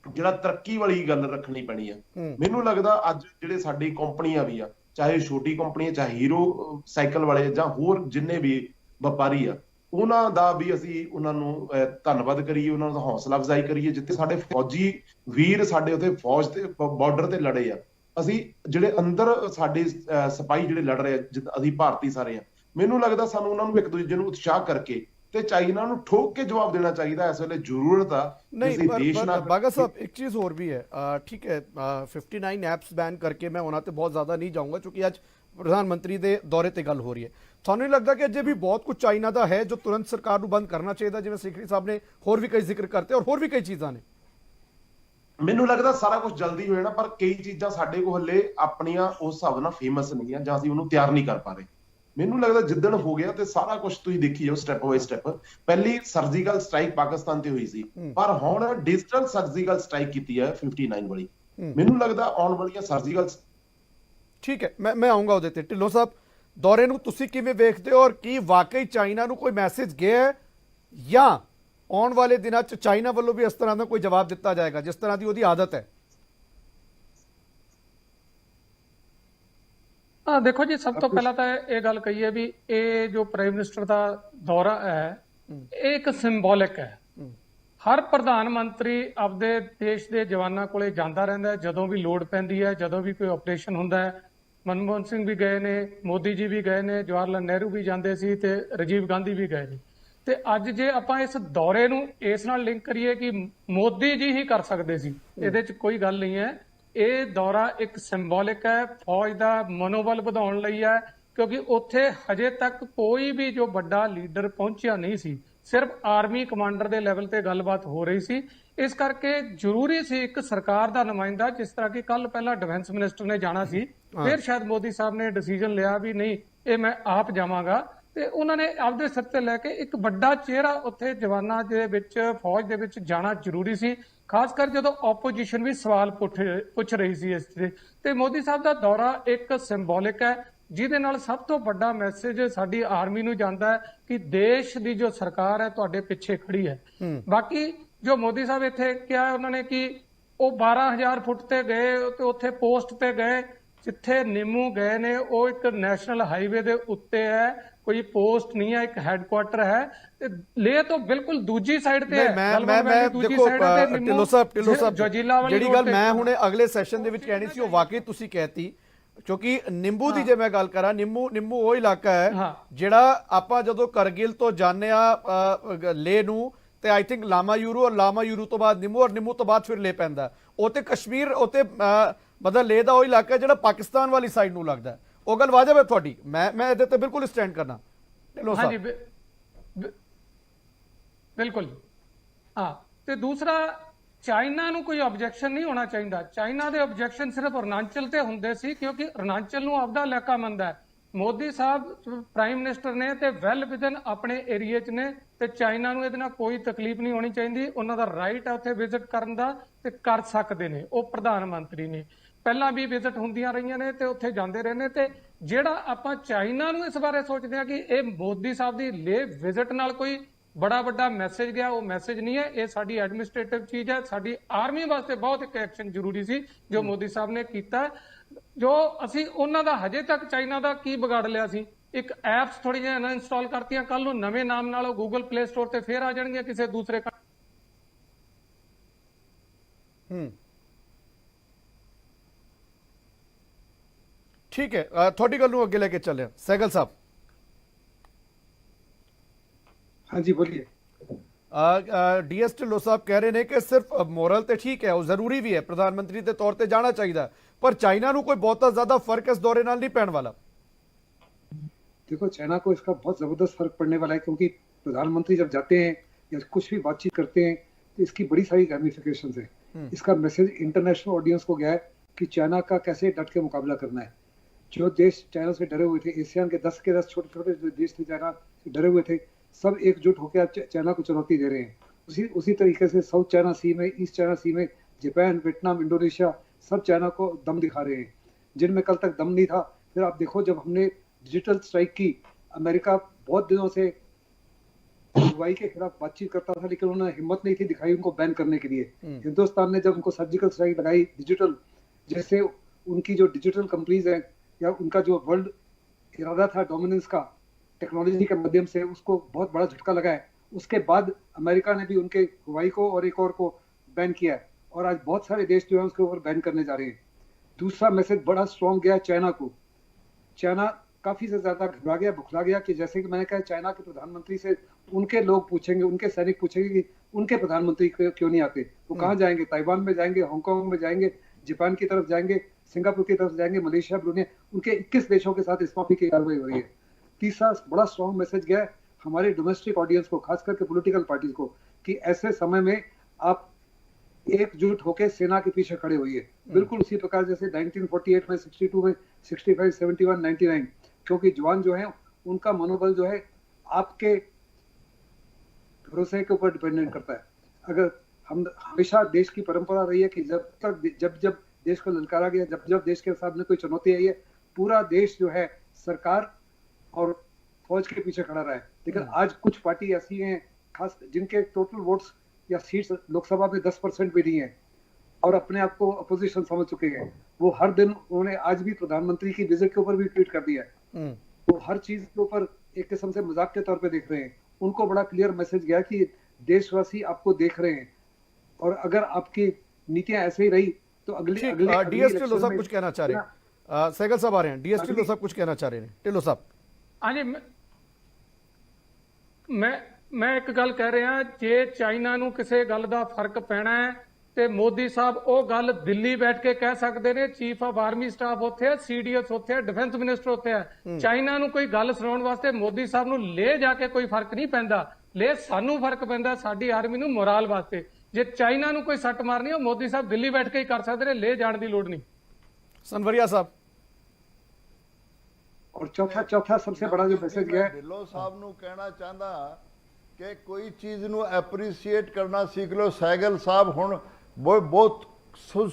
ਜਿਹੜਾ ਤਰੱਕੀ ਵਾਲੀ ਗੱਲ ਰੱਖਣੀ ਪੈਣੀ ਆ। ਮੈਨੂੰ ਲੱਗਦਾ ਅੱਜ ਜਿਹੜੇ ਸਾਡੀ ਕੰਪਨੀਆਂ ਵੀ ਆ, ਚਾਹੇ ਛੋਟੀ ਕੰਪਨੀਆਂ, ਚਾਹੇ ਹੀਰੋ ਸਾਈਕਲ ਵਾਲੇ ਜਾਂ ਹੋਰ ਜਿੰਨੇ ਵੀ ਵਪਾਰੀ ਆ, ਉਹਨਾਂ ਦਾ ਵੀ ਅਸੀਂ ਉਹਨਾਂ ਨੂੰ ਧੰਨਵਾਦ ਕਰੀਏ, ਉਹਨਾਂ ਦਾ ਹੌਸਲਾ ਅਫਜ਼ਾਈ ਕਰੀਏ। ਜਿੱਥੇ ਸਾਡੇ ਫੌਜੀ ਵੀਰ ਸਾਡੇ ਉੱਥੇ ਫੌਜ ਤੇ ਬਾਰਡਰ ਤੇ ਲੜੇ ਆ, ਅਸੀਂ ਜਿਹੜੇ ਅੰਦਰ ਸਾਡੇ ਸਿਪਾਹੀ ਜਿਹੜੇ ਲੜ ਰਹੇ ਆ, ਅਸੀਂ ਭਾਰਤੀ ਸਾਰੇ ਆ, ਮੈਨੂੰ ਲੱਗਦਾ ਸਾਨੂੰ ਉਹਨਾਂ ਨੂੰ ਇੱਕ ਦੂਜੇ ਨੂੰ ਉਤਸ਼ਾਹ ਕਰਕੇ ਤੇ ਚਾਈਨਾ ਨੂੰ ਠੋਕ ਕੇ ਜਵਾਬ ਦੇਣਾ ਚਾਹੀਦਾ। ਇਸ ਵੇਲੇ ਜ਼ਰੂਰਤ ਆ नहीं पर बागा साहब एक चीज़ और भी है, ठीक है 59 ਐਪਸ बैन करके मैं ਉਹਨਾਂ ਤੇ बहुत ज़्यादा नहीं जाऊँगा, क्योंकि ਅੱਜ प्रधानमंत्री ਦੇ ਦੌਰੇ ਤੇ ਗੱਲ ਹੋ ਰਹੀ ਹੈ। ਤੁਹਾਨੂੰ ਨਹੀਂ ਲੱਗਦਾ ਕਿ ਅਜੇ ਵੀ ਬਹੁਤ ਕੁਝ ਚਾਈਨਾ ਦਾ ਹੈ ਜੋ ਤੁਰੰਤ ਸਰਕਾਰ ਨੂੰ ਬੰਦ ਕਰਨਾ ਚਾਹੀਦਾ, ਜਿਵੇਂ ਸੇਖੜੀ ਸਾਹਿਬ ਨੇ ਹੋਰ ਵੀ ਕਈ ਜ਼ਿਕਰ ਕਰਤੇ ਔਰ ਹੋਰ ਵੀ ਕਈ ਚੀਜ਼ਾਂ ਨੇ? ਮੈਨੂੰ ਲੱਗਦਾ ਸਾਰਾ ਕੁਝ ਜਲਦੀ ਹੋ ਜਾਣਾ, ਪਰ ਕਈ ਚੀਜ਼ਾਂ ਸਾਡੇ ਕੋਲ ਹਲੇ ਆਪਣੀਆਂ ਉਸ ਹਿਸਾਬ ਨਾਲ ਫੇਮਸ ਨਹੀਂ ਆ, ਜਾਂ ਅਸੀਂ ਉਹਨੂੰ ਤਿਆਰ ਨਹੀਂ ਕਰ ਪਾ ਰਹੇ। ਮੈਨੂੰ ਲੱਗਦਾ ਜਿੱਦਣ ਹੋ ਗਿਆ ਤੇ ਸਾਰਾ ਕੁਝ ਤੁਸੀਂ ਦੇਖੀ ਜਾਓ ਸਟੈਪ ਬਾਈ ਸਟੈਪ। ਪਹਿਲੀ ਸਰਜੀਕਲ ਸਟ੍ਰਾਈਕ ਪਾਕਿਸਤਾਨ ਤੇ ਹੋਈ ਸੀ, ਪਰ ਹੁਣ ਡਿਜੀਟਲ ਸਰਜੀਕਲ ਸਟ੍ਰਾਈਕ ਕੀਤੀ ਹੈ 59 ਵਾਲੀ। ਮੈਨੂੰ ਲੱਗਦਾ ਆਉਣ ਵਾਲੀਆਂ ਸਰਜੀਕਲ ਠੀਕ ਹੈ, ਮੈਂ ਆਉਂਗਾ ਉਹਦੇ ਤੇ। ਢਿੱਲੋਂ ਸਾਹਿਬ, ਦੌਰੇ ਨੂੰ ਤੁਸੀਂ ਕਿਵੇਂ ਵੇਖਦੇ ਹੋ ਔਰ ਕੀ ਵਾਕਈ ਚਾਈਨਾ ਨੂੰ ਕੋਈ ਮੈਸੇਜ ਗਿਆ ਹੈ ਜਾਂ ਆਉਣ ਵਾਲੇ ਦਿਨਾਂ 'ਚ ਚਾਈਨਾ ਵੱਲੋਂ ਵੀ ਇਸ ਤਰ੍ਹਾਂ ਦਾ ਕੋਈ ਜਵਾਬ ਦਿੱਤਾ ਜਾਏਗਾ ਜਿਸ ਤਰ੍ਹਾਂ ਦੀ ਉਹਦੀ ਆਦਤ ਹੈ? ਦੇਖੋ ਜੀ, ਸਭ ਤੋਂ ਪਹਿਲਾਂ ਤਾਂ ਇਹ ਗੱਲ ਕਹੀਏ ਵੀ ਇਹ ਜੋ ਪ੍ਰਾਈਮ ਮਿਨਿਸਟਰ ਦਾ ਦੌਰਾ ਹੈ ਇਹ ਇੱਕ ਸਿੰਬੋਲਿਕ ਹੈ। ਹਰ ਪ੍ਰਧਾਨ ਮੰਤਰੀ ਆਪਦੇ ਦੇਸ਼ ਦੇ ਜਵਾਨਾਂ ਕੋਲੇ ਜਾਂਦਾ ਰਹਿੰਦਾ, ਜਦੋਂ ਵੀ ਲੋੜ ਪੈਂਦੀ ਹੈ, ਜਦੋਂ ਵੀ ਕੋਈ ਆਪਰੇਸ਼ਨ ਹੁੰਦਾ ਹੈ। ਮਨਮੋਹਨ ਸਿੰਘ ਵੀ ਗਏ ਨੇ, ਮੋਦੀ ਜੀ ਵੀ ਗਏ ਨੇ, ਜਵਾਹਰ ਲਾਲ ਨਹਿਰੂ ਵੀ ਜਾਂਦੇ ਸੀ ਤੇ ਰਾਜੀਵ ਗਾਂਧੀ ਵੀ ਗਏ ਨੇ। ਤੇ ਅੱਜ ਜੇ ਆਪਾਂ ਇਸ ਦੌਰੇ ਨੂੰ ਇਸ ਨਾਲ ਲਿੰਕ ਕਰੀਏ ਕਿ ਮੋਦੀ ਜੀ ਹੀ ਕਰ ਸਕਦੇ ਸੀ, ਇਹਦੇ 'ਚ ਕੋਈ ਗੱਲ ਨਹੀਂ ਹੈ। ਇਹ ਦੌਰਾ ਇੱਕ ਸਿੰਬੋਲਿਕ ਹੈ, ਫੌਜ ਦਾ ਮਨੋਬਲ ਵਧਾਉਣ ਲਈ ਹੈ, ਕਿਉਂਕਿ ਉੱਥੇ ਹਜੇ ਤੱਕ ਕੋਈ ਵੀ ਜੋ ਵੱਡਾ ਲੀਡਰ ਪਹੁੰਚਿਆ ਨਹੀਂ ਸੀ, ਸਿਰਫ ਆਰਮੀ ਕਮਾਂਡਰ ਦੇ ਲੈਵਲ ਤੇ ਗੱਲਬਾਤ ਹੋ ਰਹੀ ਸੀ। ਇਸ ਕਰਕੇ ਜ਼ਰੂਰੀ ਸੀ ਇੱਕ ਸਰਕਾਰ ਦਾ ਨੁਮਾਇੰਦਾ, ਜਿਸ ਤਰ੍ਹਾਂ ਕਿ ਕੱਲ ਪਹਿਲਾਂ ਡਿਫੈਂਸ ਮਿਨਿਸਟਰ ਨੇ ਜਾਣਾ ਸੀ, ਫਿਰ ਸ਼ਾਇਦ ਮੋਦੀ ਸਾਹਿਬ ਨੇ ਡਿਸੀਜਨ ਲਿਆ ਵੀ ਨਹੀਂ ਇਹ ਮੈਂ ਆਪ ਜਾਵਾਂਗਾ, ਤੇ ਉਹਨਾਂ ਨੇ ਆਪਦੇ ਸਿਰ ਤੇ ਲੈ ਕੇ ਇੱਕ ਵੱਡਾ ਚਿਹਰਾ ਉੱਥੇ ਜਵਾਨਾਂ ਦੇ ਵਿੱਚ, ਫੌਜ ਦੇ ਵਿੱਚ ਜਾਣਾ ਜ਼ਰੂਰੀ ਸੀ, ਖਾਸ ਕਰ ਜਦੋਂ ਆਪੋਜੀਸ਼ਨ ਵੀ ਸਵਾਲ ਪੁੱਛ ਰਹੀ ਸੀ ਇਸ ਤੇ। ਮੋਦੀ ਸਾਹਿਬ ਦਾ ਦੌਰਾ ਇੱਕ ਸਿੰਬੋਲਿਕ ਹੈ, ਜਿਹਦੇ ਨਾਲ ਸਭ ਤੋਂ ਵੱਡਾ ਮੈਸੇਜ ਸਾਡੀ ਆਰਮੀ ਨੂੰ ਜਾਂਦਾ ਹੈ ਕਿ ਦੇਸ਼ ਦੀ ਜੋ ਸਰਕਾਰ ਹੈ ਤੁਹਾਡੇ ਪਿੱਛੇ ਖੜੀ ਹੈ। ਬਾਕੀ ਜੋ ਮੋਦੀ ਸਾਹਿਬ ਇੱਥੇ ਕਿਹਾ ਉਹਨਾਂ ਨੇ ਕਿ ਉਹ 12,000 ਫੁੱਟ ਤੇ ਗਏ ਤੇ ਉੱਥੇ ਪੋਸਟ ਤੇ ਗਏ, ਜਿੱਥੇ ਨਿੰਮੂ ਗਏ ਨੇ ਉਹ ਇੱਕ ਨੈਸ਼ਨਲ ਹਾਈਵੇ ਦੇ ਉੱਤੇ ਹੈ, ਕੋਈ ਪੋਸਟ ਨਹੀਂ ਹੈ, ਇੱਕ ਹੈੱਡਕੁਆਟਰ ਹੈ ਤੇ ਲੇਹ ਤੋਂ ਬਿਲਕੁਲ ਦੂਜੀ ਸਾਈਡ ਤੇ ਹੈ। ਮੈਂ ਦੇਖੋ ਢਿੱਲੋਂ ਸਾਹਿਬ ਜਿਹੜੀ ਗੱਲ ਮੈਂ ਹੁਣੇ ਅਗਲੇ ਸੈਸ਼ਨ ਦੇ ਵਿੱਚ ਕਹਿਣੀ ਸੀ ਉਹ ਵਾਕਈ ਤੁਸੀਂ ਕਹਿਤੀ, ਕਿਉਂਕਿ ਨਿੰਬੂ ਦੀ ਜੇ ਮੈਂ ਗੱਲ ਕਰਾਂ, ਨਿੰਬੂ ਉਹ ਇਲਾਕਾ ਹੈ ਜਿਹੜਾ ਆਪਾਂ ਜਦੋਂ ਕਰਗਿਲ ਤੋਂ ਜਾਂਦੇ ਆ ਲੇਹ ਨੂੰ ਤੇ ਆਈ ਥਿੰਕ ਲਾਮਾਯੂਰੂ, ਔਰ ਲਾਮਾਯੂਰੂ ਤੋਂ ਬਾਅਦ ਨਿੰਮੂ, ਔਰ ਨਿੰਮੂ ਤੋਂ ਬਾਅਦ ਫਿਰ ਲੇਹ ਪੈਂਦਾ। ਉਹ ਤੇ ਕਸ਼ਮੀਰ, ਉਹ ਤੇ ਮਤਲਬ ਲੇਹ ਦਾ ਉਹ ਇਲਾਕਾ ਜਿਹੜਾ ਪਾਕਿਸਤਾਨ ਵਾਲੀ ਸਾਈਡ ਨੂੰ ਲੱਗਦਾ। ਉਹ ਗੱਲ ਵਾਜਬ ਹੈ ਤੁਹਾਡੀ, ਮੈਂ ਇਹਦੇ ਤੇ ਬਿਲਕੁਲ ਸਟੈਂਡ ਕਰਨਾ। ਹਾਂਜੀ ਬਿਲਕੁਲ। ਤੇ ਦੂਸਰਾ, ਚਾਈਨਾ ਨੂੰ ਕੋਈ ਆਬਜੈਕਸ਼ਨ ਨਹੀਂ ਹੋਣਾ ਚਾਹੀਦਾ। ਚਾਈਨਾ ਦੇ ਆਬਜੈਕਸ਼ਨ ਸਿਰਫ ਅਰੁਣਾਚਲ ਤੇ ਹੁੰਦੇ ਸੀ, ਕਿਉਂਕਿ ਅਰੁਣਾਚਲ ਨੂੰ ਆਪਦਾ ਇਲਾਕਾ ਮੰਨਦਾ ਹੈ। ਮੋਦੀ ਸਾਹਿਬ ਪ੍ਰਾਈਮ ਮਿਨਿਸਟਰ ਨੇ ਤੇ ਵੈਲ ਵਿਦਨ ਆਪਣੇ ਏਰੀਏ 'ਚ ਨੇ, ਤੇ ਚਾਈਨਾ ਨੂੰ ਇਹਦੇ ਨਾਲ ਕੋਈ ਤਕਲੀਫ ਨਹੀਂ ਹੋਣੀ ਚਾਹੀਦੀ। ਉਹਨਾਂ ਦਾ ਰਾਈਟ ਹੈ ਉੱਥੇ ਵਿਜ਼ਿਟ ਕਰਨ ਦਾ ਤੇ ਕਰ ਸਕਦੇ ਨੇ, ਉਹ ਪ੍ਰਧਾਨ ਮੰਤਰੀ ਨੇ। ਪਹਿਲਾਂ ਵੀ ਵਿਜ਼ਿਟ ਹੁੰਦੀਆਂ ਰਹੀਆਂ ਨੇ ਤੇ ਉੱਥੇ ਜਾਂਦੇ ਰਹੇ ਨੇ। ਤੇ ਜਿਹੜਾ ਆਪਾਂ ਚਾਈਨਾ ਨੂੰ ਇਸ ਬਾਰੇ ਸੋਚਦੇ ਹਾਂ ਕਿ ਇਹ ਮੋਦੀ ਸਾਹਿਬ ਦੀ ਲੇਹ ਵਿਜ਼ਿਟ ਨਾਲ ਕੋਈ ਬੜਾ ਵੱਡਾ ਮੈਸੇਜ ਗਿਆ, ਉਹ ਮੈਸੇਜ ਨਹੀਂ ਹੈ। ਇਹ ਸਾਡੀ ਐਡਮਿਨਿਸਟ੍ਰੇਟਿਵ ਚੀਜ਼ ਹੈ, ਸਾਡੀ ਆਰਮੀ ਵਾਸਤੇ ਬਹੁਤ ਇੱਕ ਐਕਸ਼ਨ ਜ਼ਰੂਰੀ ਸੀ ਜੋ ਮੋਦੀ ਸਾਹਿਬ ਨੇ ਕੀਤਾ। ਜੋ ਅਸੀਂ ਉਹਨਾਂ ਦਾ ਹਜੇ ਤੱਕ ਚਾਈਨਾ ਦਾ ਕੀ ਵਿਗਾੜ ਲਿਆ ਸੀ? ਇੱਕ ਐਪਸ ਥੋੜੀ ਜਿਹੀ ਅਨਇੰਸਟਾਲ ਕਰਤੀਆਂ, ਕੱਲ ਨੂੰ ਨਵੇਂ ਨਾਮ ਨਾਲ ਉਹ ਗੂਗਲ ਪਲੇ ਸਟੋਰ ਤੇ ਫੇਰ ਆ ਜਾਣਗੀਆਂ ਕਿਸੇ ਦੂਸਰੇ ਠੀਕ ਹੈ, ਤੁਹਾਡੀ ਗੱਲ ਨੂੰ ਅੱਗੇ ਲੈ ਕੇ ਚੱਲਿਆ। ਸਹਿਗਲ ਸਾਹਿਬ। हाँ जी बोलिए। ਡੀਐਸ ਢਿੱਲੋਂ ਸਾਹਿਬ ਕਹਿ ਰਹੇ ਨੇ ਕਿ ਸਿਰਫ ਮੋਰਲ ਤੇ ਠੀਕ ਹੈ, ਉਹ ਜ਼ਰੂਰੀ ਵੀ ਹੈ, ਪ੍ਰਧਾਨਮੰਤਰੀ ਦੇ ਤੌਰ ਤੇ ਜਾਣਾ ਚਾਹੀਦਾ, पर चाइना ਨੂੰ ਕੋਈ ਬਹੁਤਾ ਜ਼ਿਆਦਾ ਫਰਕ ਇਸ ਦੌਰੇ ਨਾਲ ਨਹੀਂ ਪੈਣ ਵਾਲਾ। देखो चाइना को इसका बहुत जबरदस्त फर्क पड़ने वाला है, क्योंकि प्रधानमंत्री जब जाते हैं या कुछ भी बातचीत करते हैं तो इसकी बड़ी सारी रेमिफिकेशंस है। इसका मैसेज इंटरनेशनल ऑडियंस को गया है कि चाइना का कैसे डट के मुकाबला करना है। जो देश चाइना से डरे हुए थे, एशियन के 10 छोटे छोटे जो देश थे चाइना से डरे हुए थे, सब एकजुट होकर चाइना को चुनौती दे रहे हैं। उसी तरीके से साउथ चाइना सी में, ईस्ट चाइना सी में जापान, वियतनाम, इंडोनेशिया सब चाइना को दम दिखा रहे हैं, जिनमें कल तक दम नहीं था। फिर आप देखो, जब हमने डिजिटल स्ट्राइक की, अमेरिका बहुत दिनों से हुवाई के खिलाफ बातचीत करता था, लेकिन उन्होंने हिम्मत नहीं थी दिखाई उनको बैन करने के लिए। हिंदुस्तान ने जब उनको सर्जिकल स्ट्राइक लगाई डिजिटल, जैसे उनकी जो डिजिटल कंपनीज है या उनका जो वर्ल्ड इरादा था डोमिनेंस का टेक्नोलॉजी के माध्यम से, उसको बहुत बड़ा झटका लगा है। उसके बाद अमेरिका ने भी उनके हुवाई को और एक और को बैन किया है, और आज बहुत सारे देश जो है उसके ऊपर बैन करने जा रहे हैं। दूसरा मैसेज बड़ा स्ट्रॉन्ग गया चाइना को। चाइना काफी से ज्यादा घबरा गया, बुखला गया कि जैसे कि मैंने कहा, चाइना के प्रधानमंत्री से उनके लोग पूछेंगे, उनके सैनिक पूछेंगे कि उनके प्रधानमंत्री क्यों नहीं आते, वो कहाँ जाएंगे? ताइवान में जाएंगे, हांगकांग में जाएंगे, जापान की तरफ जाएंगे, सिंगापुर की तरफ जाएंगे, मलेशिया, ब्रुनेई, उनके 21 देशों के साथ इस माफी की कार्रवाई हो रही है। तीसरा बड़ा स्ट्रॉन्ग मैसेज गया है हमारे डोमेस्टिक ऑडियंस को, खास करके पॉलिटिकल पार्टीज को, कि ऐसे समय में आप एकजुट होकर सेना के पीछे खड़े होइए। बिल्कुल उसी प्रकार जैसे 1948 में, 62 में, 65, 71, 99, क्योंकि जवान जो है उनका मनोबल जो है आपके भरोसे के ऊपर डिपेंडेंट करता है। अगर हम हमेशा देश की परंपरा रही है कि जब देश को ललकारा गया, जब देश के सामने कोई चुनौती आई है, पूरा देश जो है सरकार और फौज के पीछे खड़ा रहा है। लेकिन आज कुछ पार्टी ऐसी हैं, खास जिनके टोटल वोट्स या सीट्स लोकसभा में 10% भी नहीं है, और अपने आप को अपोजिशन समझ चुके हैं। वो हर दिन, उन्होंने आज भी प्रधानमंत्री की विजिट के ऊपर भी ट्वीट कर दिया है। वो हर चीज के ऊपर एक किस्म से मजाक के तौर पे देख रहे हैं। उनको बड़ा क्लियर मैसेज गया कि देशवासी आपको देख रहे हैं, और अगर आपकी नीतियां ऐसे ही रही तो अगले डीएस ढिल्लों साहब कुछ कहना चाह रहे हैं। सहगल साहब आ रहे हैं, डीएस ढिल्लों साहब कुछ कहना चाह रहे हैं। ढिल्लों साहब, हाँ जी, मैं एक गल कह रहा, जे चाइना ਨੂੰ ਕਿਸੇ ਗੱਲ ਦਾ ਫਰਕ ਪੈਣਾ ਹੈ ਤੇ ਮੋਦੀ ਸਾਹਿਬ ਉਹ ਗੱਲ ਦਿੱਲੀ ਬੈਠ ਕੇ ਕਹਿ ਸਕਦੇ ਨੇ। ਚੀਫ ਆਫ ਆਰਮੀ ਸਟਾਫ ਉੱਥੇ ਹੈ, ਸੀਡੀਐਸ ਉੱਥੇ ਹੈ, ਡਿਫੈਂਸ ਮਿਨਿਸਟਰ ਉੱਥੇ ਹੈ। ਚਾਈਨਾ ਨੂੰ ਕੋਈ ਗੱਲ ਸੁਣਾਉਣ ਵਾਸਤੇ ਮੋਦੀ ਸਾਹਿਬ ਨੂੰ ਲੈ ਜਾ ਕੇ ਕੋਈ ਫਰਕ ਨਹੀਂ ਪੈਂਦਾ, ਲੈ ਸਾਨੂੰ ਫਰਕ ਪੈਂਦਾ ਸਾਡੀ ਆਰਮੀ ਨੂੰ ਮੋਰਾਲ ਵਾਸਤੇ। ਜੇ ਚਾਈਨਾ ਨੂੰ ਕੋਈ ਸੱਟ ਮਾਰਨੀ, ਉਹ ਮੋਦੀ ਸਾਹਿਬ ਦਿੱਲੀ ਬੈਠ ਕੇ ਹੀ ਕਰ ਸਕਦੇ ਨੇ, ਲੈ ਜਾਣ ਦੀ ਲੋੜ ਨਹੀਂ। सनवरिया साहब, और चौथा सबसे बड़ा जो मैसेज गया है, ढिल्लों साहब ਨੂੰ ਕਹਿਣਾ ਚਾਹੁੰਦਾ ਕਿ ਕੋਈ ਚੀਜ਼ ਨੂੰ ਐਪਰੀਸ਼ੀਏਟ ਕਰਨਾ ਸਿੱਖ ਲਓ। ਸਹਿਗਲ ਸਾਹਿਬ ਹੁਣ ਬਹੁਤ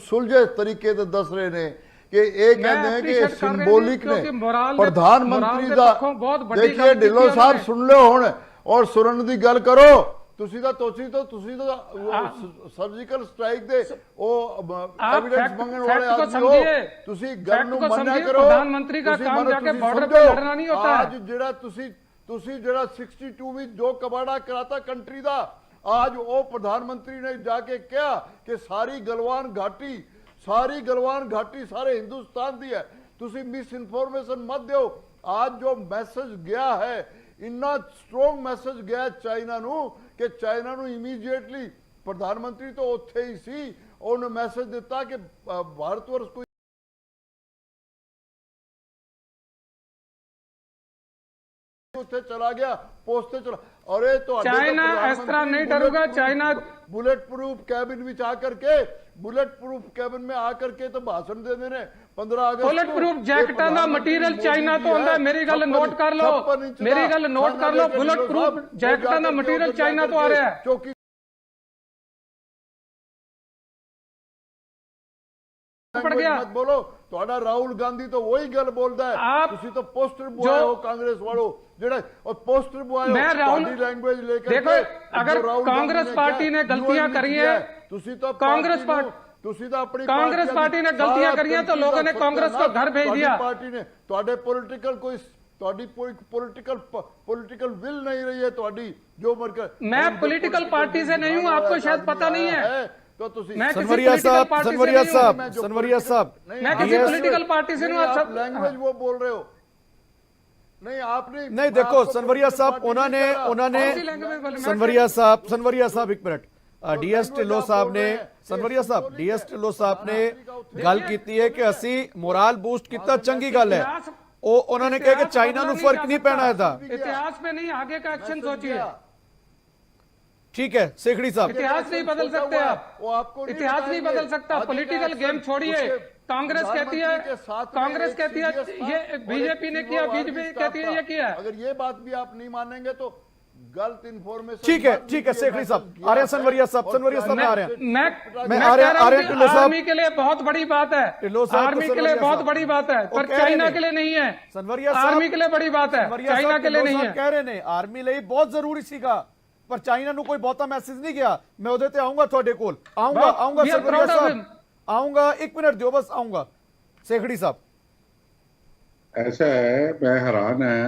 ਸੁਲਝੇ ਤਰੀਕੇ ਤੇ ਦੱਸ ਰਹੇ ਨੇ ਕਿ ਇਹ ਕਹਿੰਦੇ हैं ਕਿ ਸਿੰਬੋਲਿਕ ਨੇ ਪ੍ਰਧਾਨ ਮੰਤਰੀ ਦਾ। ਦੇਖिए ਢਿੱਲੋਂ ਸਾਹਿਬ ਸੁਣ ਲਿਓ ਹੁਣ, ਔਰ ਸੁਣਨ ਦੀ ਗੱਲ ਕਰੋ। ਤੁਸੀਂ ਤਾਂ ਸਰਜੀਕਲ ਸਟ੍ਰਾਈਕ ਦੇ ਉਹ ਐਵੀਡੈਂਸ ਮੰਗਣ ਵਾਲੇ ਆਦਮੀ ਹੋ। ਤੁਸੀਂ ਗੱਲ ਨੂੰ ਮੰਨਿਆ ਕਰੋ। ਪ੍ਰਧਾਨ ਮੰਤਰੀ ਦਾ ਕੰਮ ਜਾ ਕੇ ਬਾਰਡਰ पे ਲੜਨਾ ਨਹੀਂ होता है। ਅੱਜ ਜਿਹੜਾ ਤੁਸੀਂ ਜਿਹੜਾ 62 ਵਿੱਚ ਜੋ ਕਬਾੜਾ ਕਰਾਤਾ ਕੰਟਰੀ ਦਾ, आज वो प्रधानमंत्री ने जाके कहा कि सारी गलवान घाटी सारे हिंदुस्तान दी है। तुसी मिस इन्फॉर्मेशन मत दो। आज जो मैसेज गया है, इन्ना स्ट्रोंग मैसेज गया चाइना नू कि चाइना नू इमीडिएटली, प्रधानमंत्री तो उत्थे ही सी, उन्होंने मैसेज दिता कि भारत वर्ष कोई ਉੱਥੇ ਚਲਾ ਗਿਆ, ਪੋਸਟ ਤੇ ਚਲਾ। और ये तो चाइना इस तरह नहीं डरूगा। चाइना बुलेट प्रूफ कैबिन में आकर के, बुलेट प्रूफ कैबिन में आकर के तो भाषण दे देने 15 अगस्त। बुलेट प्रूफ जैकटा का मटीरियल चाइना तो होता है। मेरी गल नोट कर लो, मेरी गल नोट कर लो। बुलेट प्रूफ जैकटा का मटीरियल चाइना तो आ रहा है। चौकी पड़ गया मत बोलो। ਤੁਹਾਡਾ ਰਾਹੁਲ ਗਾਂਧੀ तो वही गल बोलता है। ਤੁਸੀਂ तो पोस्टर बॉय हो कांग्रेस वालों, जेड़ा और पोस्टर बॉय मैं राहुल लैंग्वेज लेकर। देखो, अगर कांग्रेस पार्टी ने गलतियां करी है, कांग्रेस पार्टी ने गलतियां करी है, तो लोगों ने कांग्रेस को घर भेज दिया। पार्टी ने ਤੁਹਾਡੇ पॉलिटिकल विल नहीं रही है ਤੁਹਾਡੀ जो मरकर। मैं पॉलिटिकल पार्टी से नहीं हूं, आपको शायद पता नहीं है। तो तुसी सनवरिया साहब, मैं किसी पॉलिटिकल पार्टी से नहीं हूं। लैंग्वेज वो बोल रहे हो नहीं, आपने नहीं। देखो सनवरिया साहब, उन्होंने सनवरिया साहब एक मिनट, डीएस ढिल्लों साहब ने, सनवरिया साहब, डीएस ढिल्लों साहब ने गल की है कि असी मोराल बूस्ट किया, चंगी गल है। उन्होंने कहा कि चाइना नू फर्क नहीं पैना था। इतिहास में नहीं, आगे का एक्शन सोचिए। ठीक है सेखड़ी साहब, इतिहास नहीं बदल सकते आप, वो आपको इतिहास नहीं बदल सकता। पॉलिटिकल गेम छोड़िए। कांग्रेस कहती है ये बीजेपी ने किया, बीजेपी कहती है ये किया। अगर ये बात भी आप नहीं मानेंगे तो गलत इन्फॉर्मेशन। ठीक है सेखड़ी साहब, आर्य सनवरिया साहब आ रहे हैं। मैं आर्य आर्मी के लिए बहुत बड़ी बात है, ढिल्लों साहब, आर्मी के लिए बहुत बड़ी बात है, पर चाइना के लिए नहीं है। सनवरिया साहब, आर्मी के लिए बड़ी बात है, चाइना के लिए नहीं है। कह रहे ने आर्मी ਲਈ ਬਹੁਤ ਜ਼ਰੂਰੀ ਸੀਗਾ, ਪਰ ਚਾਈਨਾ ਨੂੰ ਕੋਈ ਬਹੁਤਾ ਮੈਸੇਜ ਨਹੀਂ ਗਿਆ। ਮੈਂ ਉਹਦੇ ਤੇ ਆਉਂਗਾ ਤੁਹਾਡੇ ਕੋਲ, ਆਉਂਗਾ ਸਨਵਰਿਆ ਸਾਹਿਬ, आऊंगा। 1 मिनट दो बस, आऊंगा। सेखड़ी साहब, ऐसा है, मैं हैरान है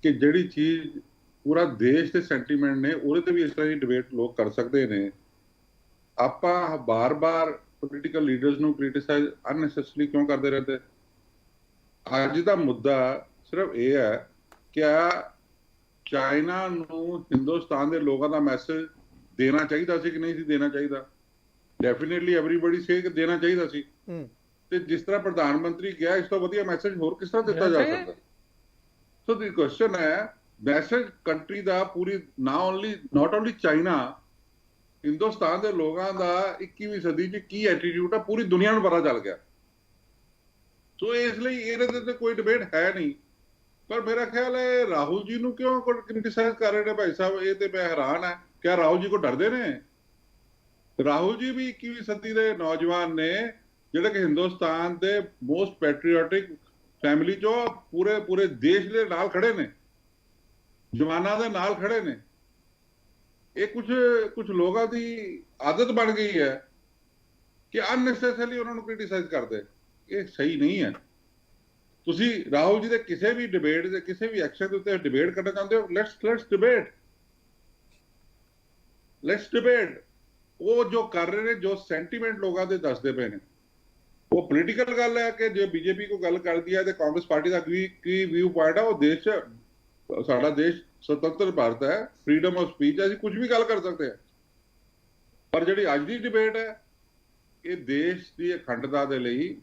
कि ਜਿਹੜੀ ਚੀਜ਼ ਪੂਰਾ ਦੇਸ਼ ਦੇ ਸੈਂਟੀਮੈਂਟ ਨੇ ਉਹਦੇ ਤੇ ਵੀ ਇਸ ਤਰ੍ਹਾਂ ਦੀ ਡਿਬੇਟ ਲੋਕ ਕਰ ਸਕਦੇ ਨੇ। ਆਪਾਂ ਬਾਰ-ਬਾਰ ਪੋਲੀਟੀਕਲ ਲੀਡਰਸ ਨੂੰ ਕ੍ਰਿਟਿਸਾਈਜ਼ ਅਨਨੈਸੈਸਰੀ ਕਿਉਂ ਕਰਦੇ ਰਹਿੰਦੇ? ਅੱਜ ਦਾ ਮੁੱਦਾ ਸਿਰਫ ਇਹ ਹੈ ਕਿ ਚਾਈਨਾ ਨੂੰ ਹਿੰਦੁਸਤਾਨ ਦੇ ਲੋਕਾਂ ਦਾ ਮੈਸੇਜ ਦੇਣਾ ਚਾਹੀਦਾ ਸੀ ਕਿ ਨਹੀਂ ਸੀ ਦੇਣਾ ਚਾਹੀਦਾ? ਡੈਫੀਨੇਟਲੀ ਐਵਰੀਬਾਡੀ ਸੇ ਕਿ ਦੇਣਾ ਚਾਹੀਦਾ ਸੀ। ਤੇ ਜਿਸ ਤਰ੍ਹਾਂ ਪ੍ਰਧਾਨ ਮੰਤਰੀ ਗਿਆ, ਇਸ ਤੋਂ ਵਧੀਆ ਮੈਸੇਜ ਹੋਰ ਕਿਸ ਤਰ੍ਹਾਂ ਦਿੱਤਾ ਜਾ ਸਕਦਾ? ਸੋ ਦੀ ਕੁਐਸਚਨ ਹੈ, message country the Puri not only China, Hindustan ਦੇ ਲੋਕਾਂ ਦਾ 21ਵੀਂ ਸਦੀ 'ਚ ਕੀ ਐਟੀਟਿਊਡ ਆ ਪੂਰੀ ਦੁਨੀਆ ਨੂੰ ਪਤਾ ਚੱਲ ਗਿਆ। ਸੋ ਇਸ ਲਈ ਇਹਦੇ ਤੇ ਕੋਈ ਡਿਬੇਟ ਹੈ ਨਹੀਂ। ਪਰ ਮੇਰਾ ਖਿਆਲ ਹੈ ਰਾਹੁਲ ਜੀ ਨੂੰ ਕਿਉਂ ਕ੍ਰਿਟਿਸਾਈਜ਼ ਕਰ ਰਹੇ ਨੇ ਭਾਈ ਸਾਹਿਬ, ਇਹ ਤੇ ਮੈਂ ਹੈਰਾਨ ਹੈ। ਕਿਆ ਰਾਹੁਲ ਜੀ ਕੋ ਡਰਦੇ ਨੇ? ਰਾਹੁਲ ਜੀ ਵੀ 21ਵੀਂ ਸਦੀ ਦੇ ਨੌਜਵਾਨ ਨੇ ਜਿਹੜੇ ਕਿ ਹਿੰਦੁਸਤਾਨ ਦੇ ਮੋਸਟ ਪੈਟਰੀਓਟਿਕ ਫੈਮਿਲੀ ਚੋਂ ਪੂਰੇ ਦੇਸ਼ ਦੇ ਨਾਲ ਖੜੇ ਨੇ, ਜਵਾਨਾਂ ਦੇ ਨਾਲ ਖੜੇ ਨੇ। ਇਹ ਕੁਝ ਲੋਕਾਂ ਦੀ ਆਦਤ ਬਣ ਗਈ ਹੈ ਕਿ ਅਨਨੈਸੈਸਰੀ ਉਹਨਾਂ ਨੂੰ ਕ੍ਰਿਟਿਸਾਈਜ਼ ਕਰਦੇ। ਇਹ ਸਹੀ ਨਹੀਂ ਹੈ। ਤੁਸੀਂ ਰਾਹੁਲ ਜੀ ਦੇ ਕਿਸੇ ਵੀ ਡਿਬੇਟ ਦੇ ਕਿਸੇ ਵੀ ਐਕਸ਼ਨ ਦੇ ਉੱਤੇ ਡਿਬੇਟ ਕਰਨਾ ਚਾਹੁੰਦੇ ਹੋ, ਲੈਟਸ ਡਿਬੇਟ। ਉਹ ਜੋ ਕਰ ਰਹੇ ਨੇ, ਜੋ ਸੈਂਟੀਮੈਂਟ ਲੋਕਾਂ ਦੇ ਦੱਸਦੇ ਪਏ ਨੇ, ਉਹ ਪੋਲੀਟੀਕਲ ਗੱਲ ਹੈ ਕਿ ਜੇ ਬੀਜੇਪੀ ਕੋ ਗੱਲ ਕਰਦੀ ਹੈ ਤੇ ਕਾਂਗਰਸ ਪਾਰਟੀ ਦਾ ਕੀ ਵਿਊ ਪੁਆਇੰਟ ਹੈ। ਉਹ ਦੇਸ਼, ਸਾਡਾ ਦੇਸ਼ ਸੁਤੰਤਰ ਭਾਰਤ ਹੈ, ਫ੍ਰੀडम ਆਫ ਸਪੀਚ ਹੈ, ਅਸੀਂ ਕੁਝ ਵੀ ਗੱਲ ਕਰ ਸਕਦੇ ਹਾਂ। ਪਰ ਜਿਹੜੀ ਅੱਜ ਦੀ ਡਿਬੇਟ ਹੈ, ਇਹ ਦੇਸ਼ ਦੀ ਅਖੰਡਤਾ ਦੇ ਲਈ,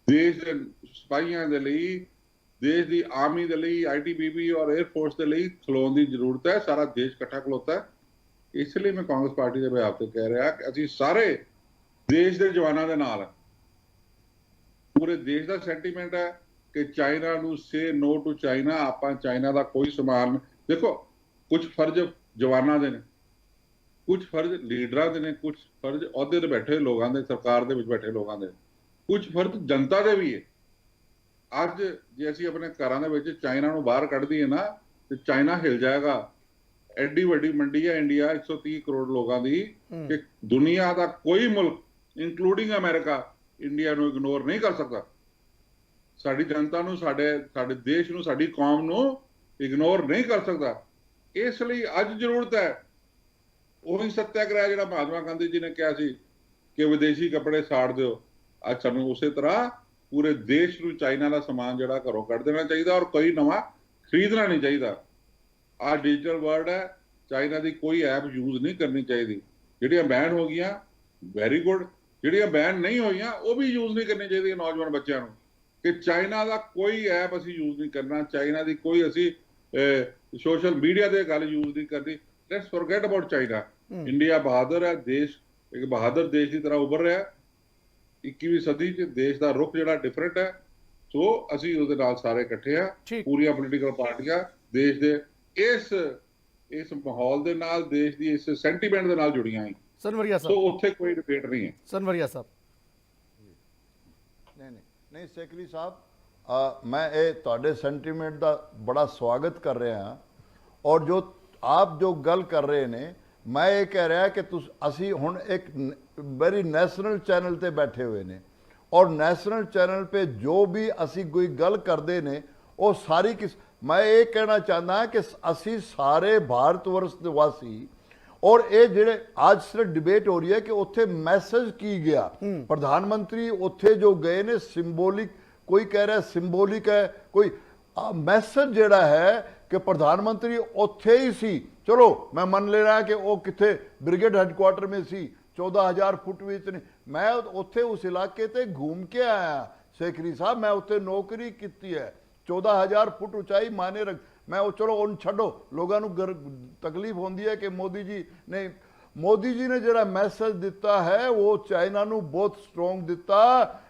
ਦੇਸ਼ ਦੇ ਸਿਪਾਹੀਆਂ ਦੇ ਲਈ, ਦੇਸ਼ ਦੀ ਆਰਮੀ ਦੇ ਲਈ, ਆਈਟੀਬੀਪੀ ਔਰ 에ਅਰ ਫੋਰਸ ਦੇ ਲਈ ਖਲੋਣ ਦੀ ਜ਼ਰੂਰਤ ਹੈ। ਸਾਰਾ ਦੇਸ਼ ਇਕੱਠਾ ਖਲੋਤਾ ਹੈ। ਇਸ ਲਈ ਮੈਂ ਕਾਂਗਰਸ ਪਾਰਟੀ ਦੇ ਬਿਹਾਫ ਤੇ ਕਹਿ ਰਿਹਾ ਕਿ ਅਸੀਂ ਸਾਰੇ ਦੇਸ਼ ਦੇ ਜਵਾਨਾਂ ਦੇ ਨਾਲ, ਪੂਰੇ ਦੇਸ਼ ਦਾ ਸੈਂਟੀਮੈਂਟ ਹੈ ਕਿ ਚਾਈਨਾ ਨੂੰ ਸੇ ਨੋ ਟੂ ਚਾਈਨਾ। ਆਪਾਂ ਚਾਈਨਾ ਦਾ ਕੋਈ ਸਮਾਨ, ਦੇਖੋ ਕੁਝ ਫਰਜ਼ ਜਵਾਨਾਂ ਦੇ ਨੇ, ਕੁਝ ਫਰਜ਼ ਲੀਡਰਾਂ ਦੇ ਨੇ, ਕੁਝ ਫਰਜ਼ ਅਹੁਦੇ ਤੇ ਬੈਠੇ ਲੋਕਾਂ ਦੇ, ਸਰਕਾਰ ਦੇ ਵਿੱਚ ਬੈਠੇ ਲੋਕਾਂ ਦੇ, ਕੁਝ ਫਰਜ਼ ਜਨਤਾ ਦੇ ਵੀ ਹੈ। ਅੱਜ ਜੇ ਅਸੀਂ ਆਪਣੇ ਘਰਾਂ ਦੇ ਵਿੱਚ ਚਾਈਨਾ ਨੂੰ ਬਾਹਰ ਕੱਢ ਦਈਏ ਨਾ, ਤੇ ਚਾਈਨਾ ਹਿਲ ਜਾਏਗਾ। ਐਡੀ ਵੱਡੀ ਮੰਡੀ ਹੈ ਇੰਡੀਆ, 130 ਕਰੋੜ ਲੋਕਾਂ ਦੀ, ਕਿ ਦੁਨੀਆ ਦਾ ਕੋਈ ਮੁਲਕ ਇਨਕਲੂਡਿੰਗ ਅਮਰੀਕਾ ਇੰਡੀਆ ਨੂੰ ਇਗਨੋਰ ਨਹੀਂ ਕਰ ਸਕਦਾ। ਸਾਡੀ ਜਨਤਾ ਨੂੰ, ਸਾਡੇ ਦੇਸ਼ ਨੂੰ, ਸਾਡੀ ਕੌਮ ਨੂੰ ਇਗਨੋਰ ਨਹੀਂ ਕਰ ਸਕਦਾ। ਇਸ ਲਈ ਅੱਜ ਜ਼ਰੂਰਤ ਹੈ ਉਹੀ ਸੱਤਿਆਗ੍ਰਹਿ ਜਿਹੜਾ ਮਹਾਤਮਾ ਗਾਂਧੀ ਜੀ ਨੇ ਕਿਹਾ ਸੀ ਕਿ ਵਿਦੇਸ਼ੀ ਕੱਪੜੇ ਸਾੜ ਦਿਓ। ਅੱਜ ਸਾਨੂੰ ਉਸੇ ਤਰ੍ਹਾਂ ਪੂਰੇ ਦੇਸ਼ ਨੂੰ ਚਾਈਨਾ ਦਾ ਸਮਾਨ ਜਿਹੜਾ ਘਰੋਂ ਕੱਢ ਦੇਣਾ ਚਾਹੀਦਾ ਔਰ ਕੋਈ ਨਵਾਂ ਖਰੀਦਣਾ ਨਹੀਂ ਚਾਹੀਦਾ। ਆ ਡਿਜੀਟਲ ਵਰਲਡ ਹੈ, ਚਾਈਨਾ ਦੀ ਕੋਈ ਐਪ ਯੂਜ਼ ਨਹੀਂ ਕਰਨੀ ਚਾਹੀਦੀ। ਜਿਹੜੀਆਂ ਬੈਨ ਹੋ ਗਈਆਂ ਵੈਰੀ ਗੁੱਡ, ਜਿਹੜੀਆਂ ਬੈਨ ਨਹੀਂ ਹੋਈਆਂ ਉਹ ਵੀ ਯੂਜ਼ ਨਹੀਂ ਕਰਨੀ ਚਾਹੀਦੀ ਨੌਜਵਾਨ ਬੱਚਿਆਂ ਨੂੰ, ਕਿ ਚਾਈਨਾ ਦਾ ਕੋਈ ਐਪ ਅਸੀਂ ਯੂਜ਼ ਨਹੀਂ ਕਰਨਾ, ਚਾਈਨਾ ਦੀ ਕੋਈ ਅਸੀਂ ਸੋਸ਼ਲ ਮੀਡੀਆ ਤੇ ਗੱਲ ਯੂਜ਼ ਨਹੀਂ ਕਰਨੀ। Let's forget about China. India Bahadur ਹੈ, ਦੇਸ਼ ਇੱਕ ਬਹਾਦਰ ਦੇਸ਼ ਦੀ ਤਰ੍ਹਾਂ ਉੱਭਰ ਰਿਹਾ। 21ਵੀਂ ਸਦੀ 'ਚ ਦੇਸ਼ ਦਾ ਰੁਖ ਜਿਹੜਾ ਡਿਫਰੈਂਟ ਹੈ। ਸੋ ਅਸੀਂ ਉਹਦੇ ਨਾਲ ਸਾਰੇ ਇਕੱਠੇ ਆ, ਪੂਰੀਆਂ ਪੋਲੀਟੀਕਲ ਪਾਰਟੀਆਂ ਦੇਸ਼ ਦੇ ਇਸ ਮਾਹੌਲ ਦੇ ਨਾਲ, ਦੇਸ਼ ਦੀ ਇਸ ਸੈਂਟੀਮੈਂਟ ਦੇ ਨਾਲ ਜੁੜੀਆਂ ਹਨ। ਸਨਵਰੀਆ ਸਾਹਿਬ, ਸੋ ਉੱਥੇ ਕੋਈ ਡਿਬੇਟ ਨਹੀਂ ਹੈ। ਸਨਵਰੀਆ ਸਾਹਿਬ, ਨਹੀਂ ਸੇਖਰੀ ਸਾਹਿਬ, ਮੈਂ ਇਹ ਤੁਹਾਡੇ ਸੈਂਟੀਮੈਂਟ ਦਾ ਬੜਾ ਸਵਾਗਤ ਕਰ ਰਿਹਾ ਹਾਂ। ਔਰ ਜੋ ਆਪ ਜੋ ਗੱਲ ਕਰ ਰਹੇ ਨੇ, ਮੈਂ ਇਹ ਕਹਿ ਰਿਹਾ ਕਿ ਅਸੀਂ ਹੁਣ ਇੱਕ ਵੈਰੀ ਨੈਸ਼ਨਲ ਚੈਨਲ ਤੇ ਬੈਠੇ ਹੋਏ ਨੇ, ਔਰ ਨੈਸ਼ਨਲ ਚੈਨਲ 'ਤੇ ਜੋ ਵੀ ਅਸੀਂ ਕੋਈ ਗੱਲ ਕਰਦੇ ਨੇ ਉਹ ਸਾਰੀ ਮੈਂ ਇਹ ਕਹਿਣਾ ਚਾਹੁੰਦਾ ਕਿ ਅਸੀਂ ਸਾਰੇ ਭਾਰਤ ਵਰਸ਼ ਦੇ ਵਾਸੀ, ਔਰ ਇਹ ਜਿਹੜੇ ਅੱਜ ਸਿਰਫ ਡਿਬੇਟ ਹੋ ਰਹੀ ਹੈ ਕਿ ਉੱਥੇ ਮੈਸੇਜ ਕੀ ਗਿਆ, ਪ੍ਰਧਾਨ ਮੰਤਰੀ ਉੱਥੇ ਜੋ ਗਏ ਨੇ ਸਿੰਬੋਲਿਕ, ਕੋਈ ਕਹਿ ਰਿਹਾ ਸਿੰਬੋਲਿਕ ਹੈ, ਕੋਈ ਮੈਸੇਜ ਜਿਹੜਾ ਹੈ ਕਿ ਪ੍ਰਧਾਨ ਮੰਤਰੀ ਉੱਥੇ ਹੀ ਸੀ। ਚਲੋ मैं मन ले रहा कि वो कितने ब्रिगेड हैडक्वार्टर में सी 14,000 फुट भी इतने, मैं उत्थे उस इलाके ते घूम के आया सेखरी साहब, मैं उत्थे नौकरी की है। 14,000 फुट ऊंचाई माने रख, मैं वो चलो उन छो लोगों को तकलीफ होती है कि मोदी जी ने जोड़ा मैसेज दिता है वो चाइना नू बहुत स्ट्रोंग दिता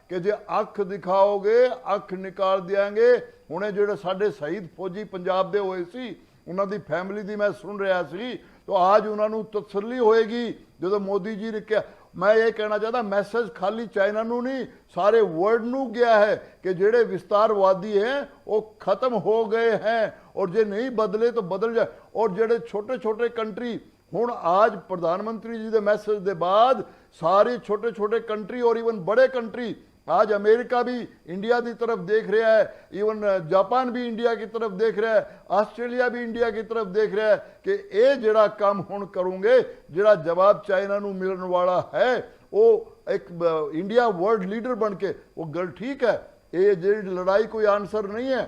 कि जे अख दिखाओगे अख निकाल देंगे। हुणे जोड़े साडे शहीद फौजी पंजाब दे होए सी उन्हां दी फैमिली दी मैं सुन रहा सी तो आज उन्होंने तसल्ली होएगी जो मोदी जी ने कहा। मैं ये कहना चाहता मैसेज खाली चाइना नू नहीं सारे वर्ल्ड नू गया है कि जेड़े विस्तारवादी हैं वो खत्म हो गए हैं और जे नहीं बदले तो बदल जाए। और जेड़े छोटे छोटे कंट्री हुण आज प्रधानमंत्री जी के मैसेज के बाद सारे छोटे छोटे कंट्री और इवन बड़े कंट्री आज अमेरिका भी इंडिया की तरफ देख रहा है, इवन जापान भी इंडिया की तरफ देख रहा है, ऑस्ट्रेलिया भी इंडिया की तरफ देख रहा है कि ये जड़ा काम हुण करूंगे जड़ा जवाब चाइना नू मिलने वाला है वो एक इंडिया वर्ल्ड लीडर बन के वो गल ठीक है। ये जी लड़ाई कोई आंसर नहीं है,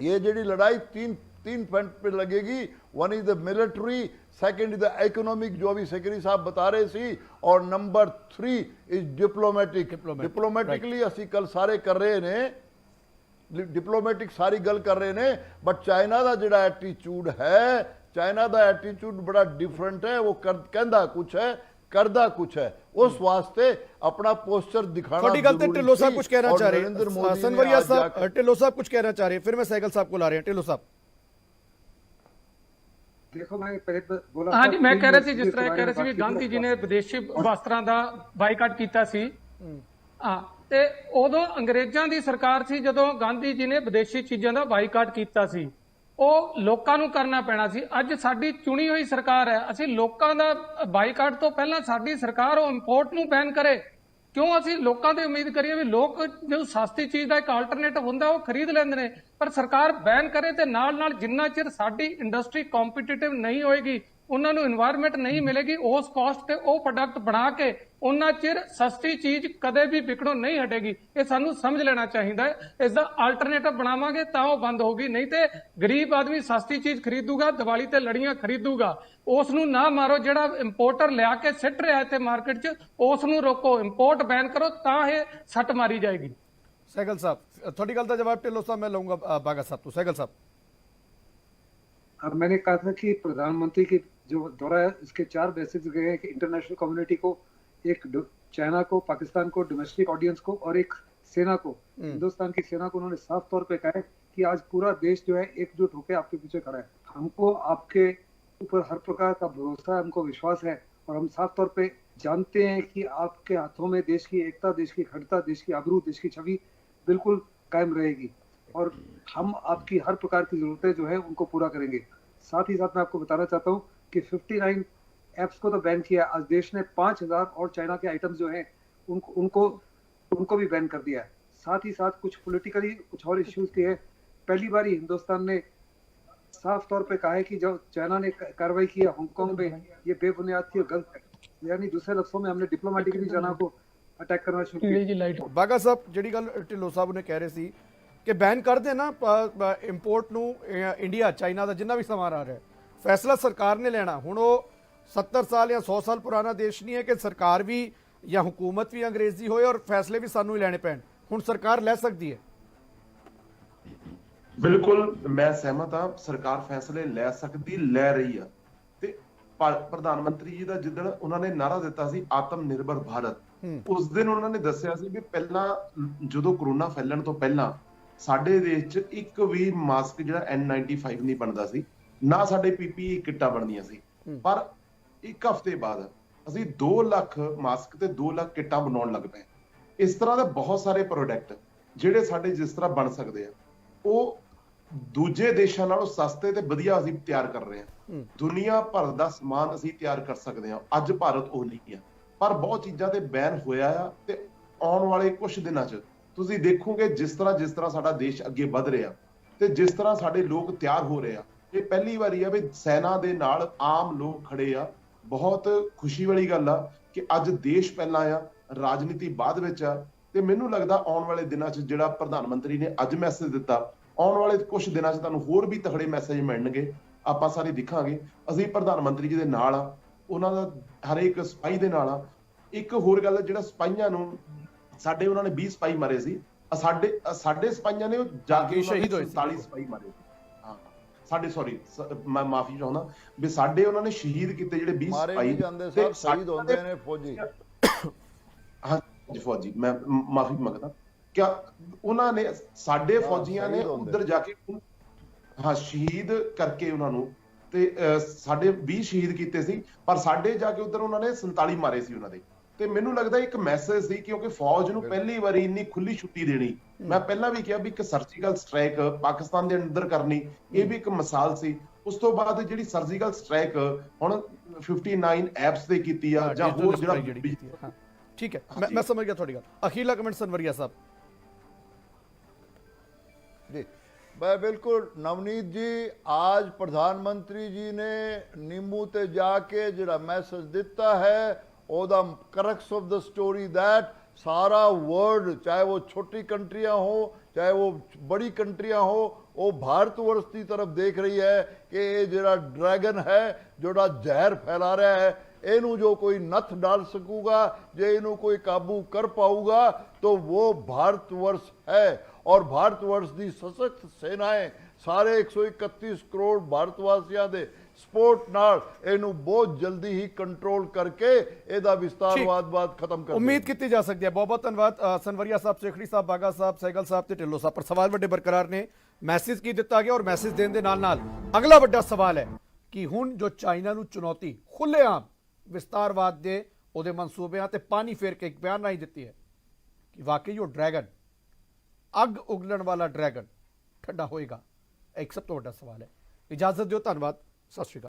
ये जी लड़ाई तीन फ्रंट पे लगेगी। One is the military, second is the economic जो अभी सेक्रेटरी साहब बता रहे सी, और नंबर 3 इज डिप्लोमेटिक। डिप्लोमेटिकली असी कल सारे कर रहे ने, डिप्लोमेटिक सारी गल कर रहे ने, बट चाइना का जिहड़ा एटीट्यूड है, चाइना का एटीट्यूड बड़ा डिफरेंट है। वो कहंदा कुछ है करदा कुछ है, उस वास्ते अपना पोस्टर दिखाना छोटी गल ते ढिल्लों साहब कुछ कहना चाह रहे हैं, सनवरिया साहब ढिल्लों साहब कुछ कहना चाह रहे हैं, फिर मैं सहगल साहब को ला रहे हैं। ढिल्लों साहब देखो मैं पहले बोला हाँ जी, मैं कह रहा सी जिस तरह कह रहे सी भी गांधी जी ने विदेशी वस्त्रां दा बाईकाट कीता सी। हाँ ते उदों अंग्रेजां दी सरकार सी जदों गांधी जी ने विदेशी चीज़ां दा बाईकाट कीता सी, ਉਹ ਲੋਕਾਂ ਨੂੰ ਕਰਨਾ ਪੈਣਾ ਸੀ। ਅੱਜ ਸਾਡੀ ਚੁਣੀ ਹੋਈ ਸਰਕਾਰ ਹੈ, ਅਸੀਂ ਲੋਕਾਂ ਦਾ ਬਾਈਕਾਟ ਤੋਂ ਪਹਿਲਾਂ ਸਾਡੀ ਸਰਕਾਰ ਉਹ ਇੰਪੋਰਟ ਨੂੰ ਬੈਨ ਕਰੇ। ਕਿਉਂ ਅਸੀਂ ਲੋਕਾਂ ਦੀ ਉਮੀਦ ਕਰੀਏ ਵੀ ਲੋਕ ਜੋ ਸਸਤੀ ਚੀਜ਼ ਦਾ ਇੱਕ ਆਲਟਰਨੇਟਿਵ ਹੁੰਦਾ ਉਹ ਖਰੀਦ ਲੈਂਦੇ ਨੇ, ਪਰ ਸਰਕਾਰ ਬੈਨ ਕਰੇ ਤੇ ਨਾਲ ਨਾਲ ਜਿੰਨਾ ਚਿਰ ਸਾਡੀ ਇੰਡਸਟਰੀ ਕੰਪੀਟੀਟਿਵ ਨਹੀਂ ਹੋਏਗੀ, ਉਹਨਾਂ ਨੂੰ এনवायरमेंट ਨਹੀਂ ਮਿਲੇਗੀ ਉਸ ਕਾਸਟ ਤੇ ਉਹ ਪ੍ਰੋਡਕਟ ਬਣਾ ਕੇ, ਉਹਨਾਂ ਚਿਰ ਸਸਤੀ ਚੀਜ਼ ਕਦੇ ਵੀ ਵਿਕਣੋਂ ਨਹੀਂ ਹਟੇਗੀ। ਇਹ ਸਾਨੂੰ ਸਮਝ ਲੈਣਾ ਚਾਹੀਦਾ ਹੈ। ਇਸ ਦਾ ਆਲਟਰਨੇਟਿਵ ਬਣਾਵਾਂਗੇ ਤਾਂ ਉਹ ਬੰਦ ਹੋਊਗੀ, ਨਹੀਂ ਤੇ ਗਰੀਬ ਆਦਮੀ ਸਸਤੀ ਚੀਜ਼ ਖਰੀਦੂਗਾ, ਦੀਵਾਲੀ ਤੇ ਲੜੀਆਂ ਖਰੀਦੂਗਾ। ਉਸ ਨੂੰ ਨਾ ਮਾਰੋ, ਜਿਹੜਾ ਇੰਪੋਰਟਰ ਲਿਆ ਕੇ ਸਿੱਟ ਰਿਹਾ ਇੱਥੇ ਮਾਰਕੀਟ 'ਚ ਉਸ ਨੂੰ ਰੋਕੋ, ਇੰਪੋਰਟ ਬੈਨ ਕਰੋ ਤਾਂ ਇਹ ਸੱਟ ਮਾਰੀ ਜਾਏਗੀ। सहगल साहब थोड़ी गल का जवाब ढिल्लों साहब मैं लूंगा बागा साहब तो। सहगल साहब अब मैंने कहा था कि प्रधानमंत्री की जो दौरा है इसके 4 बेसिस गए हैं कि इंटरनेशनल कम्युनिटी को, एक चाइना को, पाकिस्तान को, डोमेस्टिक ऑडियंस को और एक सेना को, हिंदुस्तान की सेना को। उन्होंने साफ तौर पे कहा है कि आज पूरा देश जो है एकजुट होकर आपके पीछे खड़ा है। हमको आपके ऊपर हर प्रकार का भरोसा है, हमको विश्वास है और हम साफ तौर पे जानते हैं कि आपके हाथों में देश की एकता, देश की अखंडता, देश की आबरू, देश की छवि बिल्कुल कायम रहेगी और हम आपकी हर प्रकार की जरूरतें जो है उनको पूरा करेंगे। साथ ही साथ मैं आपको बताना चाहता हूँ कि 59 ऐप्स को तो बैन किया, आज देश ने 5000 और चाइना के आइटम्स जो हैं उनको भी बैन कर दिया है। साथ ही साथ कुछ पॉलिटिकली कुछ और इश्यूज के हैं। पहली बार हिंदुस्तान ने साफ तौर पे कहा है कि जो चाइना ने कार्रवाई की है हांगकांग में ये बेबुनियाद थी और गलत है, यानी दूसरे लफ्जों में हमने डिप्लोमेटिकली चाइना को अटैक करना शुरू किया। बागा साहब जिहड़ी गल ढिल्लों साहब ने कह रहे सी कि बैन कर देना इंपोर्ट नू इंडिया चाइना का जिन्ना भी समान आ रहा है, फैसला सरकार ने लेना। हुण वो 70 साल या 100 साल पुराना देश नहीं है कि सरकार भी या हुकूमत भी अंग्रेजी होए और फैसले भी सानू ही लेने पैण। हुण सरकार ले सकती है। बिल्कुल मैं सहमत हाँ, सरकार फैसले ले सकती, ले रही है। ते प्रधानमंत्री जी का जिदन उन्होंने नारा दिता सी आत्म निर्भर भारत, उस दिन उन्होंने दस्सिया सी भी पहला जो कोरोना फैलन तो पहला साडे देश च एक भी मास्क जिहड़ा N95 नहीं बनता सी, ना साडे PPE किट्टां बनदियां सी, पर एक हफ्ते बाद ਅਸੀਂ 2 ਲੱਖ ਮਾਸਕ ਤੇ 2 ਲੱਖ ਕਿੱਟਾਂ ਬਣਾਉਣ ਲੱਗ ਪਏ। ਇਸ ਤਰ੍ਹਾਂ ਦੇ ਬਹੁਤ ਸਾਰੇ ਪ੍ਰੋਡਕਟ ਜਿਹੜੇ ਸਾਡੇ ਜਿਸ ਤਰ੍ਹਾਂ ਬਣ ਸਕਦੇ ਆ ਉਹ ਦੂਜੇ ਦੇਸ਼ਾਂ ਨਾਲੋਂ ਸਸਤੇ ਤੇ ਵਧੀਆ ਅਸੀਂ ਤਿਆਰ ਕਰ ਰਹੇ ਹਾਂ। ਦੁਨੀਆ ਭਰ ਦਾ ਸਮਾਨ ਅਸੀਂ ਤਿਆਰ ਕਰ ਸਕਦੇ ਹਾਂ। ਅੱਜ ਭਾਰਤ ਉਹ ਨਹੀਂ ਆ, ਪਰ ਬਹੁਤ ਚੀਜ਼ਾਂ ਤੇ ਬੈਨ ਹੋਇਆ ਆ ਤੇ ਆਉਣ ਵਾਲੇ ਕੁਝ ਦਿਨਾਂ 'ਚ ਤੁਸੀਂ ਦੇਖੋਗੇ ਜਿਸ ਤਰ੍ਹਾਂ ਸਾਡਾ ਦੇਸ਼ ਅੱਗੇ ਵਧ ਰਿਹਾ ਤੇ ਜਿਸ ਤਰ੍ਹਾਂ ਸਾਡੇ ਲੋਕ ਤਿਆਰ ਹੋ ਰਹੇ ਆ। ਇਹ ਪਹਿਲੀ ਵਾਰੀ ਆ ਵੀ ਸੈਨਾ ਦੇ ਨਾਲ ਆਮ ਲੋਕ ਖੜੇ ਆ। ਬਹੁਤ ਖੁਸ਼ੀ ਵਾਲੀ ਗੱਲ ਆ ਕਿ ਅੱਜ ਦੇਸ਼ ਪਹਿਲਾਂ ਆ, ਰਾਜਨੀਤੀ ਬਾਅਦ ਵਿੱਚ ਆ ਤੇ ਮੈਨੂੰ ਲੱਗਦਾ ਆਉਣ ਵਾਲੇ ਦਿਨਾਂ 'ਚ ਜਿਹੜਾ ਪ੍ਰਧਾਨ ਮੰਤਰੀ ਨੇ ਅੱਜ ਮੈਸੇਜ ਦਿੱਤਾ, ਆਉਣ ਵਾਲੇ ਕੁਝ ਦਿਨਾਂ 'ਚ ਤੁਹਾਨੂੰ ਹੋਰ ਵੀ ਤਕੜੇ ਮੈਸੇਜ ਮਿਲਣਗੇ। ਆਪਾਂ ਸਾਰੇ ਦਿਖਾਂਗੇ ਅਸੀਂ ਪ੍ਰਧਾਨ ਮੰਤਰੀ ਜੀ ਦੇ ਨਾਲ ਆ, ਉਹਨਾਂ ਦਾ ਹਰੇਕ ਸਿਪਾਹੀ ਦੇ ਨਾਲ ਆ। ਇੱਕ ਹੋਰ ਗੱਲ ਜਿਹੜਾ ਸਿਪਾਹੀਆਂ ਨੂੰ ਸਾਡੇ ਉਹਨਾਂ ਨੇ 20 ਸਿਪਾਹੀ ਮਾਰੇ ਸੀ, ਸਾਡੇ ਸਿਪਾਹੀਆਂ ਨੇ ਜਾ ਕੇ ਸ਼ਹੀਦ ਹੋਏ 47 ਸਿਪਾਹੀ ਮਾਰੇ। ਹਾਂ ਸਾਡੇ ਸੌਰੀ ਮੈਂ ਮਾਫੀ ਚਾਹੁੰਦਾ ਵੀ ਸਾਡੇ ਉਹਨਾਂ ਨੇ ਸ਼ਹੀਦ ਕੀਤੇ ਜਿਹੜੇ 20 ਮਾਰੇ ਸਿਪਾਹੀ ਨਹੀਂ ਜਾਂਦੇ ਤੇ ਸਾਹਿਬ, ਸ਼ਹੀਦ ਹੁੰਦੇ ਨੇ ਫੌਜੀ। ਹਾਂ ਫੌਜੀ, ਮੈਂ ਮਾਫੀ ਮੰਗਦਾ। ਕਿਆ ਉਹਨਾਂ ਨੇ ਸਾਡੇ ਫੌਜੀਆਂ ਨੇ ਸ਼ਹੀਦ ਹੁੰਦੇ। ਉੱਧਰ ਜਾ ਕੇ ਹਾਂ ਸ਼ਹੀਦ ਕਰਕੇ ਉਹਨਾਂ ਨੂੰ ਤੇ ਸਾਡੇ 20 ਸ਼ਹੀਦ ਕੀਤੇ ਸੀ, ਪਰ ਸਾਡੇ ਜਾ ਕੇ ਉੱਧਰ ਉਹਨਾਂ ਨੇ 47 ਮਾਰੇ ਸੀ ਉਹਨਾਂ ਦੇ। ਤੇ ਮੈਨੂੰ ਲੱਗਦਾ ਇੱਕ ਮੈਸੇਜ ਸੀ, ਕਿਉਂਕਿ ਫੌਜ ਨੂੰ ਪਹਿਲੀ ਵਾਰੀ ਇੰਨੀ ਖੁੱਲੀ ਛੁੱਟੀ ਦੇਣੀ, ਮੈਂ ਪਹਿਲਾਂ ਵੀ ਕਿਹਾ ਵੀ ਇੱਕ ਸਰਜੀਕਲ ਸਟ੍ਰਾਈਕ ਪਾਕਿਸਤਾਨ ਦੇ ਅੰਦਰ ਕਰਨੀ, ਇਹ ਵੀ ਇੱਕ ਮਿਸਾਲ ਸੀ। ਉਸ ਤੋਂ ਬਾਅਦ ਜਿਹੜੀ ਸਰਜੀਕਲ ਸਟ੍ਰਾਈਕ ਹੁਣ 59 ਐਪਸ ਤੇ ਕੀਤੀ ਆ ਜਾਂ ਹੋਰ ਜਿਹੜਾ ठीक है, मैं समझ गया थोड़ी गल। अखीरला कमेंट सनवरिया साहब जी। मैं बिल्कुल नवनीत जी, आज प्रधानमंत्री जी ने नींबू ते जाके जिहड़ा मैसेज दिता है, ओदा crux of the story that सारा वर्ल्ड, चाहे वो छोटी कंट्रियां हो चाहे वो बड़ी कंट्रियां हो, वो भारत वर्ष की तरफ देख रही है कि ये जिहड़ा ड्रैगन है, जोड़ा जहर फैला रहा है, इनू जो कोई नथ डाल सकूगा, जे इनू कोई काबू कर पाऊगा तो वो भारत वर्ष है। और भारत वर्ष की सशक्त सेनाएं सारे 131 करोड़ भारतवासियों के सपोर्ट नाल इनू बहुत जल्दी ही कंट्रोल करके ਇਹਦਾ ਵਿਸਤਾਰਵਾਦ खत्म कर उम्मीद की जा सकती है। बहुत बहुत धन्यवाद सनवरिया साहब, शेखड़ी साहब, बागा साहब, सहगल साहब ते ढिल्लों साहब। पर सवाल बड़े बरकरार ने, मैसेज की दिता गया और मैसेज देने दे नाल अगला बड़ा सवाल है कि हुण जो चाइना नू चुनौती खुलेआम विस्तारवाद दे ਉਹਦੇ ਮਨਸੂਬਿਆਂ ਤੇ ਪਾਣੀ ਫੇਰ ਕੇ ਇੱਕ ਬਿਆਨ ਰਾਹੀਂ ਦਿੱਤੀ ਹੈ ਕਿ ਵਾਕਈ ਉਹ ਡਰੈਗਨ, ਅੱਗ ਉਗਲਣ ਵਾਲਾ ਡਰੈਗਨ ਠੰਡਾ ਹੋਏਗਾ। ਇੱਕ ਸਭ ਤੋਂ ਵੱਡਾ ਸਵਾਲ ਹੈ। ਇਜਾਜ਼ਤ ਦਿਓ, ਧੰਨਵਾਦ, ਸਤਿ ਸ਼੍ਰੀ ਅਕਾਲ।